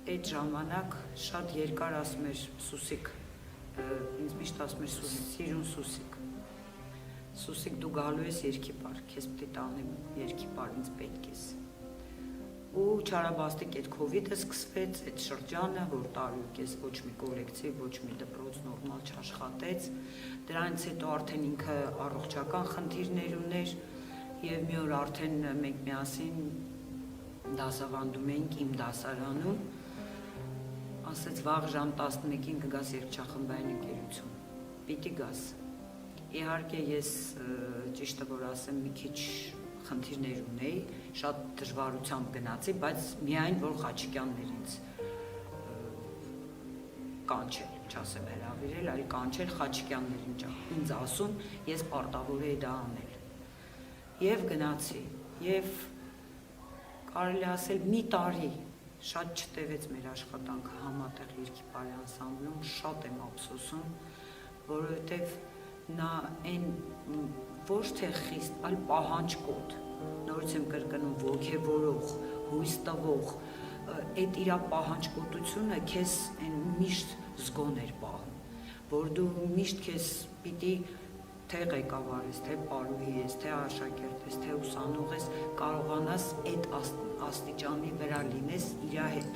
այդ ժամանակ շատ երկար ասում էր Սուսիկ, ինձ միշտ ասում էր սիրուն Սուսիկ, Սուսիկ դու գալու ես երկիպար, քեզ պետք է տանեմ երկիպար, ինձ պետք ես։ Ու չարաբաստիկ այդ քովիդը սկսվեց, այդ շրջանը, որ տարուկես ոչ մի կոլեկտիվ, ոչ մի դպրոց նորմալ չաշխատեց, դրանից հետո արդեն ինքը առողջական խնդիրներ ուներ եւ մի օր արդեն մենք միասին դասավանդում էինք իմ դասարանում, ասեց վաղ ժամ 11-ին կգաս երգչախմբային ընկերություն, պիտի գաս։ Իհարկե ես ճիշտը որ ասեմ մի քիչ խնդիրներ ունեի, շատ դժվարությամբ գնացի, բայց միայն որ Խաչիկյանն էր կանչել, չասեմ հրավիրել, այլ կանչել Խաչիկյանն էր ինձ ասում, ես պարտավոր էի դա անել։ Եվ գնացի, եւ կարելի ասել մի տարի շատ չտևեց մեր աշխատանքը համատեղ երգիպարի անսամբլում, շատ եմ ափսոսում, որովհետեւ նա այն ոչ թե խիստ, այլ պահանջկոտ, նորից եմ կրկնում ոգևորող, հույս տվող, այդ իր պահանջկոտությունը քեզ այն միշտ զգոն էր պահում, որ դու միշտ քեզ պիտի թե ղեկավար ես, թե պարուհի ես, թե աշակերտ ես, թե ուսանող ես, կարողանաս այդ աստիճանի վրա լինես իր հետ։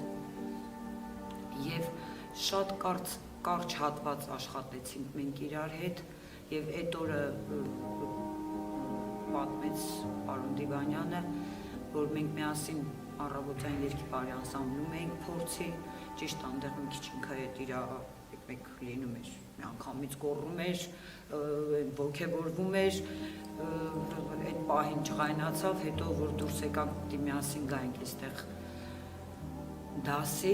Եվ շատ կարճ հատված աշխատեցինք մենք իրար հետ, եւ այդ օրը պատմեց պարոն Դիվանյանը, որ մենք միասին առավոտյան երգիպարի անսամբլում էինք փորձի, ճիշտ այնտեղ մի քիչ ինքը այդ իր մեկ լինում էր, միանգամից գոռում էր, ոգևորվում էր, այդ պահին չղայնացավ, հետո որ դուրս եկանք պիտի միասին գայինք այստեղ դասի,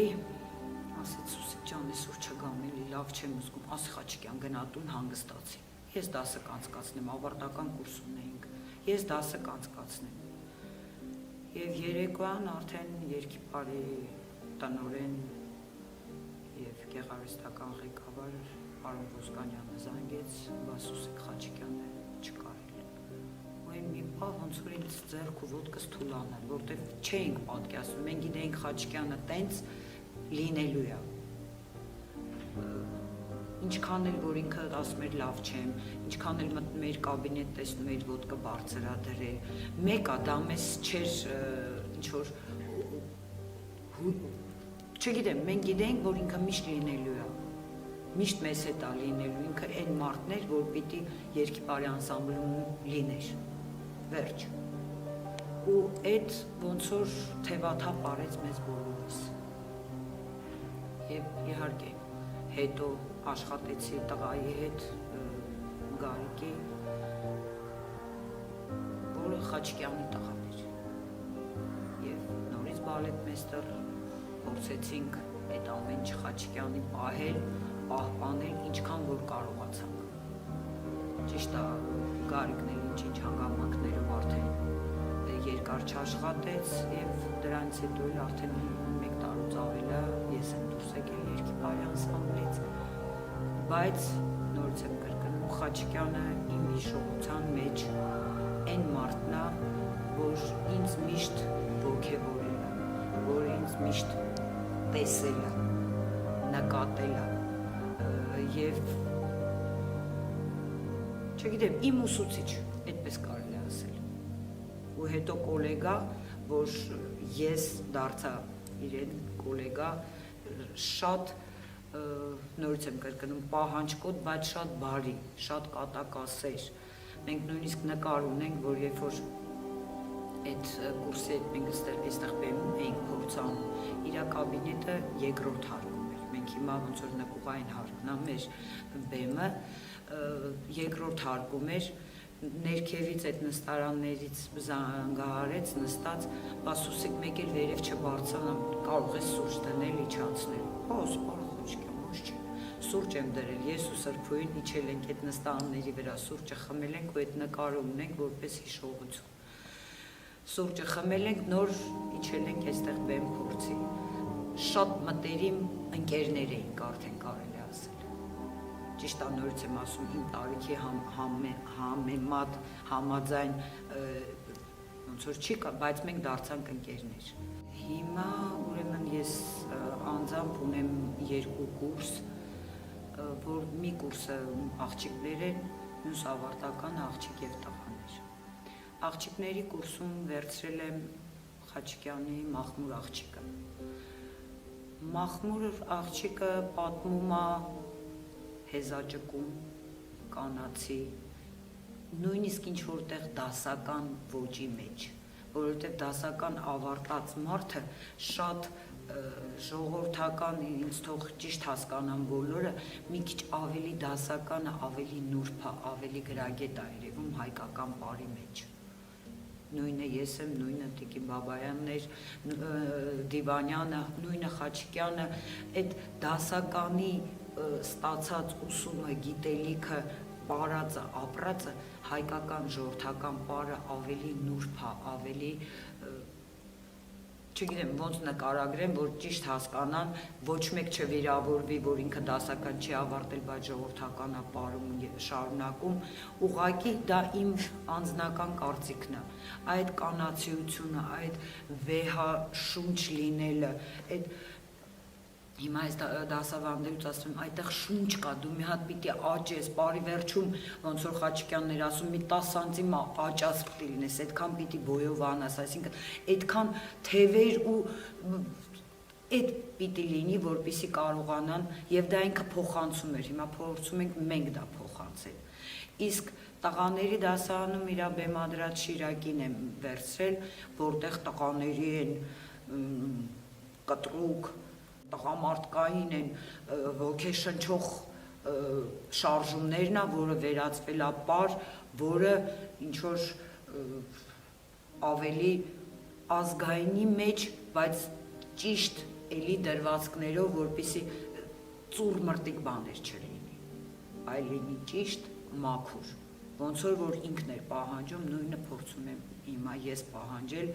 ասեց Սուսիկ ջան, այսօր չգամ էլի, լավ չեմ զգում, ասի Խաչիկյան գնա տուն հանգստացի։ Ես դասը կանցկացնեմ, ավարտական կուրս ունեինք, ես դասը կանցկացնեմ։ Եվ երեկոյան արդեն երգիպարի տնօրեն եւ գեղարվեստական ղեկավար պարոն Ոսկանյանը զանգեց, բայց Սուսիկ Խաչիկյանը չկար էլ։ Ու այն մի պահ ոնց որ ինձ ձեռք ու ոտքս թուլանել, որտեվ չէինք պատկերացնում, մենք գիտեինք Խաչիկյանը տենց լինելու է։ Ինչքան էլ որ ինքը ասում էր լավ չեմ, ինչքան էլ մտնում էր կաբինետ տեսնում էր ոտքը բարձր է դրել, մեկը դա մեզ չէր ինչ որ չգիտեմ, մենք գիտենք, որ ինքը միշտ լինելու է, միշտ մեզ հետ է լինելու, ինքը այն մարդն էր, որ պիտի երգիպարի անսամբլում լիներ, վերջ։ Ու այդ ոնց որ թևաթափ արեց մեզ բոլորիս։ Եվ իհարկե հետո աշխատեցի տղայի հետ Գարիկի, որը Խաչիկյանի տղան էր։ Եվ նորից բալետմեստր փորձեցինք այդ ամեն ինչ Խաչիկյանի պահել, պահպանել ինչքան որ կարողացանք։ Ճիշտ է, Գարիկն էլ ինչ-ինչ հանգամանքներով արդեն երկար չաշխատեց եւ դրանից հետո էլ արդեն մեկ տարուց ավել է ես եմ դուրս եկել երգիպարի անսամբլից, բայց նորից եմ կրկնում Խաչիկյանը իմ հիշողության մեջ այն մարդն է, որ ինձ միշտ ոգևորել է, որ ինձ միշտ տեսել է, նկատել է եւ չգիտեմ, իմ ուսուցիչ, այդպես կարելի ասել։ Ու հետո գոլեգա, որ ես դարձա իրեն գոլեգա, շատ նորից եմ կրկնում պահանջկոտ, բայց շատ բարի, շատ կատակասեր։ Մենք նույնիսկ նկար ունենք, որ երբ որ այդ կուրսի հետ մենք այստեղ բեմում էինք փորձանում, իր կաբինետը երկրորդ հարկում էր։ Մենք հիմա ոնց որ նկուղային հարկն է մեր բեմը, երկրորդ հարկում էր, ներքևից այդ նստարաններից զանգահարեց նստած, բասուսիկ մեկ էլ վերև չբարձանա, կարող ես սուրճ դնել, իջացնել։ Հոս, բարխոչկա, ոչ չի։ Սուրճ եմ դրել, ես ու սրբույն իջել ենք այդ նստարանների վրա, սուրճը խմել ենք ու այդ նկարը ունենք որպես հիշողություն։ Սուրճը խմել ենք, նոր իջել ենք այստեղ բեմ փորձի։ Շատ մտերիմ ընկերներ էինք արդեն կարելի ասել։ Ճիշտ նորից եմ ասում, իմ տարիքի համեմատ, համաձայն ոնց որ չի կա, բայց մենք դարձանք ընկերներ։ Հիմա ուրեմն ես անձամբ ունեմ 2 կուրս, որ մի կուրսը աղջիկներ են, մյուս ավարտականը աղջիկ եւ տղաներ։ Աղջիկների կուրսում վերցրել եմ Խաչիկյանի Մախմուր աղջիկը։ Մախմուր աղջիկը պատմում է հեզաճկում, կանացի, նույնիսկ ինչ որտեղ դասական ոճի մեջ, որովհետև դասական ավարտած մարդը շատ ժողովրդական, ինձ թող ճիշտ հասկանան բոլորը, մի քիչ ավելի դասականը, ավելի նուրբ է, ավելի գրագետ է երևում հայկական բարի մեջ։ Նույնը ես եմ, նույնը Տիկին Բաբայանն էր, Դիվանյանը, նույնը Խաչիկյանը, այդ դասականի ստացած ուսումը, գիտելիքը, պարածը, ապրածը, հայկական ժողովրդական պարը ավելի նուրբ է, ավելի, չգիտեմ, ոնց նկարագրեմ, որ ճիշտ հասկանան, ոչ մեկ չվիրավորվի, որ ինքը դասական չի ավարտել, բայց ժողովրդական է պարում շարունակում, ուղղակի դա իմ անձնական կարծիքն է, այդ կանացիությունը, այդ վեհաշունչ լինելը, այդ հիմա այս դասավանդելուց ասում եմ, այդտեղ շունչ կա, դու մի հատ պիտի աճես, բարի վերջում, ոնց որ Խաչիկյանն էր ասում, մի 10 սանտիմ աճած պիտի լինես, այդքան պիտի բոյով անաս, այսինքն այդքան թևեր ու այդ պիտի լինի, որպեսզի կարողանան, եւ դա ինքը փոխանցում էր, հիմա փորձում ենք մենք դա փոխանցել։ Իսկ տղաների դասարանում իր բեմադրած Շիրակին եմ վերցրել, որտեղ տղաների են կտրուկ տղամարդկային են ոգեշնչող շարժումներն է, որը վերածվել է պար, որը ինչ-որ ավելի ազգայինի մեջ, բայց ճիշտ էլի դրվածքներով, որպեսզի ծուռ մրտիկ բաներ չլինի, այլ լինի ճիշտ, մաքուր, ոնց որ ինքն էր պահանջում, նույնը փորձում եմ հիմա ես պահանջել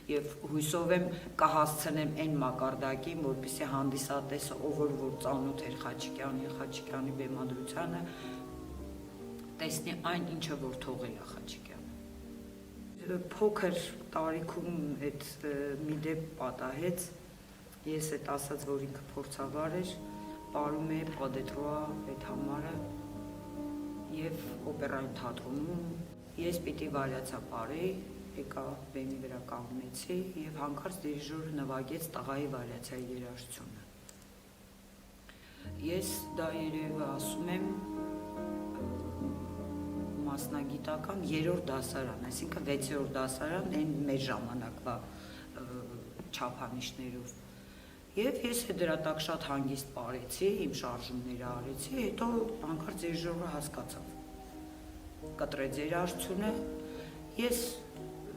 եւ հույսով եմ կհասցնեմ այն մակարդակին, որպեսզի հանդիսատեսը, ով որ ծանոթ էր Խաչիկյանի բեմադրությանը, տեսնի այն ինչը որ թողել է Խաչիկյանը։ Փոքր տարիքում այդ մի դեպք պատահեց, ես այդ ասած, որ ինքը փորձավար էր, ապարում է Պադետրոա այդ համարը եւ օպերային թատրոնում ես պիտի վարյացա պարեի, եկա բեմի վրա կանգնեցի եւ հանկարծ դիրիժորը նվագեց տղայի վարյացայի երաժշտությունը։ Ես դա երևի ասում եմ մասնագիտական 3-րդ դասարան, այսինքն 6-րդ դասարան այն մեր ժամանակվա չափանիշներով։ Եվ ես դրա տակ շատ հանգիստ պարեցի, իմ շարժումները արեցի, հետո հանկարծ դիրիժորը հասկացավ։ Կտրեց երաժշտությունը, ես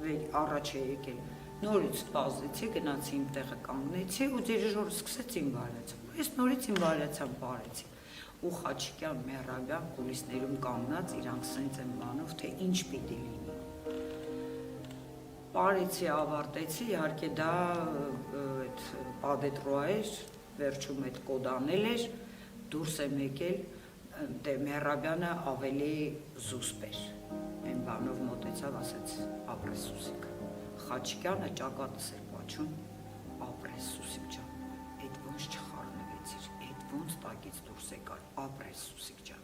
առաջ է եկել, նորից բազեցի, գնացի իմ տեղը կանգնեցի ու դիրիժորը սկսեց իմ վարյացան։ Ես նորից իմ վարյացան պարեցի։ Ու Խաչիկյան, Մեղրաբյան կուլիսներում կանգնած իրանք սենց են բանով, թե ինչ պիտի լինի։ Պարեցի, ավարտեցի, իհարկե դա այդ Պադետրոա էր, վերջում այդ կոդանել էր, դուրս եմ եկել, դե Մեղրաբյանը ավելի զուսպ էր, այն բանով մոտեցավ, ասեց ապրես Սուսիկ, Խաչիկյանը ճակատս էր պաչում, ապրես Սուսիկ ջան, այդ ոնց չխառնվեցիր, այդ ոնց տակից դուրս եկար, ապրես Սուսիկ ջան։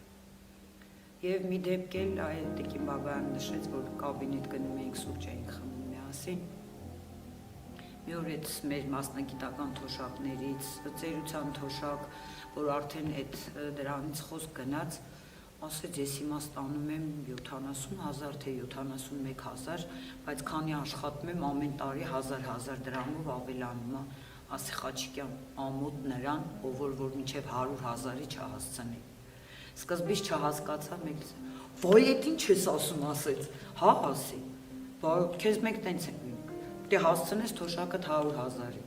Եվ մի դեպք էլ Տիկին Բաբայանն նշեց, որ կաբինետ գնում էինք սուրճ էինք խմում միասին։ Մի օր այդ մեր մասնագիտական թոշակներից, ծերության թոշակ, որ արդեն այդ դրանից խոսք գնաց, ասեց ես հիմա ստանում եմ 70,000 թե 71,000, բայց քանի աշխատում եմ ամեն տարի 1000 դրամով ավելանում է, ասի Խաչիկյան, ամոթ նրան, ով որ մինչև 100,000-ի չհասցնի։ Իսկ սկզբից չհասկացա, մեկ «Ոյ, էդ ինչ ես ասում», ասեց, «Հա, ասի, քեզ մեկ տենց ենք, դե հասցնես թոշակդ 100,000-ի»։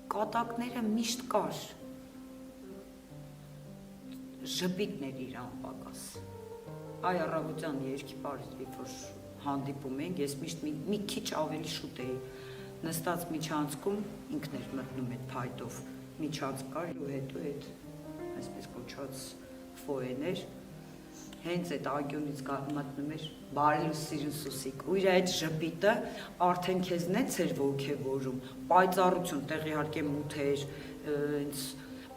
Կատակները միշտ կար, ժպիտներ իրան պակաս։ Այ առավոտյան երկի պարից, երբ որ հանդիպում ենք, ես միշտ մի քիչ ավելի շուտ էի նստած միջանցքում, ինքն էր մտնում այդ փայտով, միջանցք կար ու հետո այդ այսպես կոչված ֆոեներ, հենց այդ անկյունից մտնում էր բարի լույս սիրուն Սուսիկ, ու իր այդ ժպիտը արդեն քեզ նենց էր ոգևորում, պայծառություն, տեղ իհարկե մութ էր,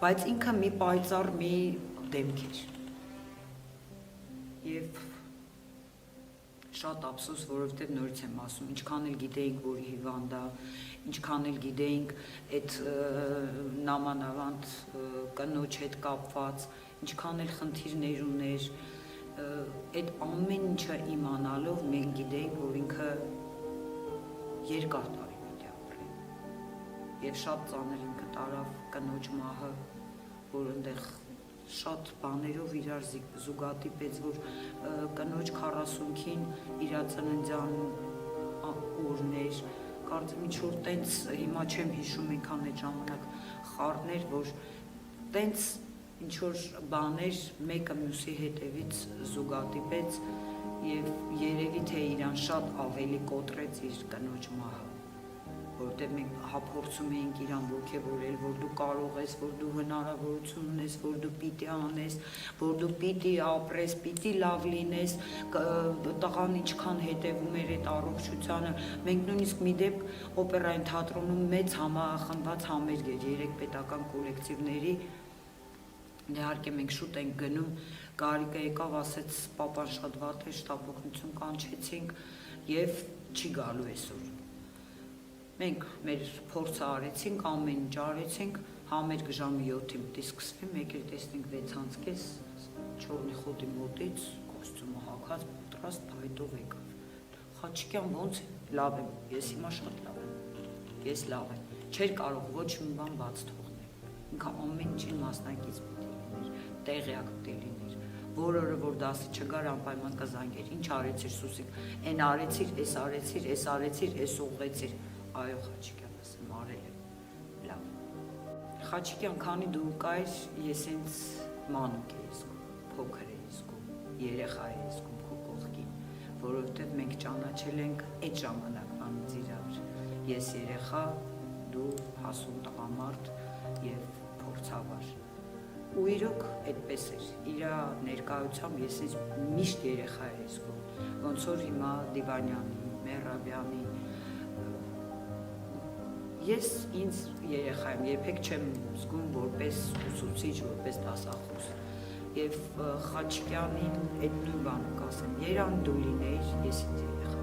բայց ինքը մի պայծառ մի դեմք էր։ Եվ շատ ափսոս, որովհետև նորից եմ ասում, ինչքան էլ գիտեինք, որ հիվանդ է, ինչքան էլ գիտեինք այդ նամանավանդ կնոջ հետ կապված, ինչքան էլ խնդիրներ ուներ, այդ ամեն ինչը իմանալով մենք գիտեինք, որ ինքը երկար տարի պետք է ապրի։ Եվ շատ ծանր ինքը տարավ կնոջ մահը, որ այնտեղ շատ բաներով իրար զուգադիպեց, որ կնոջ 40-ին իր ծննդյան օրներ, կարծեմ ինչ-որ տենց, հիմա չեմ հիշում այնքան այդ ժամանակ խառներ, որ տենց ինչ-որ բաներ մեկը մյուսի հետևից զուգադիպեց և երևի թե իրան շատ ավելի կոտրեց իր կնոջ մահը, որտեղ մենք հափորձում էինք իրան ոգևորել, որ դու կարող ես, որ դու հնարավորություն ունես, որ դու պիտի անես, որ դու պիտի ապրես, պիտի լավ լինես, տղան ինչքան հետևում էր այդ առողջությանը, մենք նույնիսկ մի դեպք օպերային թատրոնում մեծ համախմբված համերգ էր 3 պետական կոլեկտիվների, իհարկե մենք շուտ ենք գնում, Գարիկը եկավ, ասեց պապան շատ վատ է, շտապօգնություն կանչեցինք և չի գալու այսօր։ Մենք մեր փորձը արեցինք, ամեն ինչ արեցինք, համերգը ժամը 7-ին պիտի սկսվի, մեկ էլ տեսնենք 6:30 չորնի խոտի մոտից, կոստյումը հագած, պատրաստ փայտով եկավ։ Խաչիկյան ոնց է, լավ եմ, ես հիմա շատ լավ եմ, ես լավ եմ, չէր կարող ոչ մի բան բաց թողնել, ինքը ամեն ինչին մասնակից տեղյակ պիտի լիներ, որ օրը որ դասը չգար անպայման կզանգեր, ինչ արեցիր Սուսիկ, են արեցիր, էս արեցիր, էս արեցիր, էս ուղղեցիր, այո Խաչիկյան, ասեմ, արել եմ, լավ։ Խաչիկյան, քանի դու կայր, ես ինձ մանուկ էի զգում, փոքր էի զգում, երեխա էի զգում քո կողքին, որովհետև մենք ճանաչել ենք այդ ժամանակվանից իրար, ես երեխա, դու հասուն տղամարդ և փորձավար։ Ու իրոք այդպես էր, իրա ներկայությամբ ես ինձ միշտ երեխա էի զգում, ոնց որ հիմա Դիվանյանի, Մերաբյանի, ես ինձ երեխա եմ, երբեք չեմ զգում որպես ուսուցիչ, որպես դասախոս, և Խաչիկյանին այդ նույն բանը կասեմ, երան դու լինեիր, ես ինձ երեխա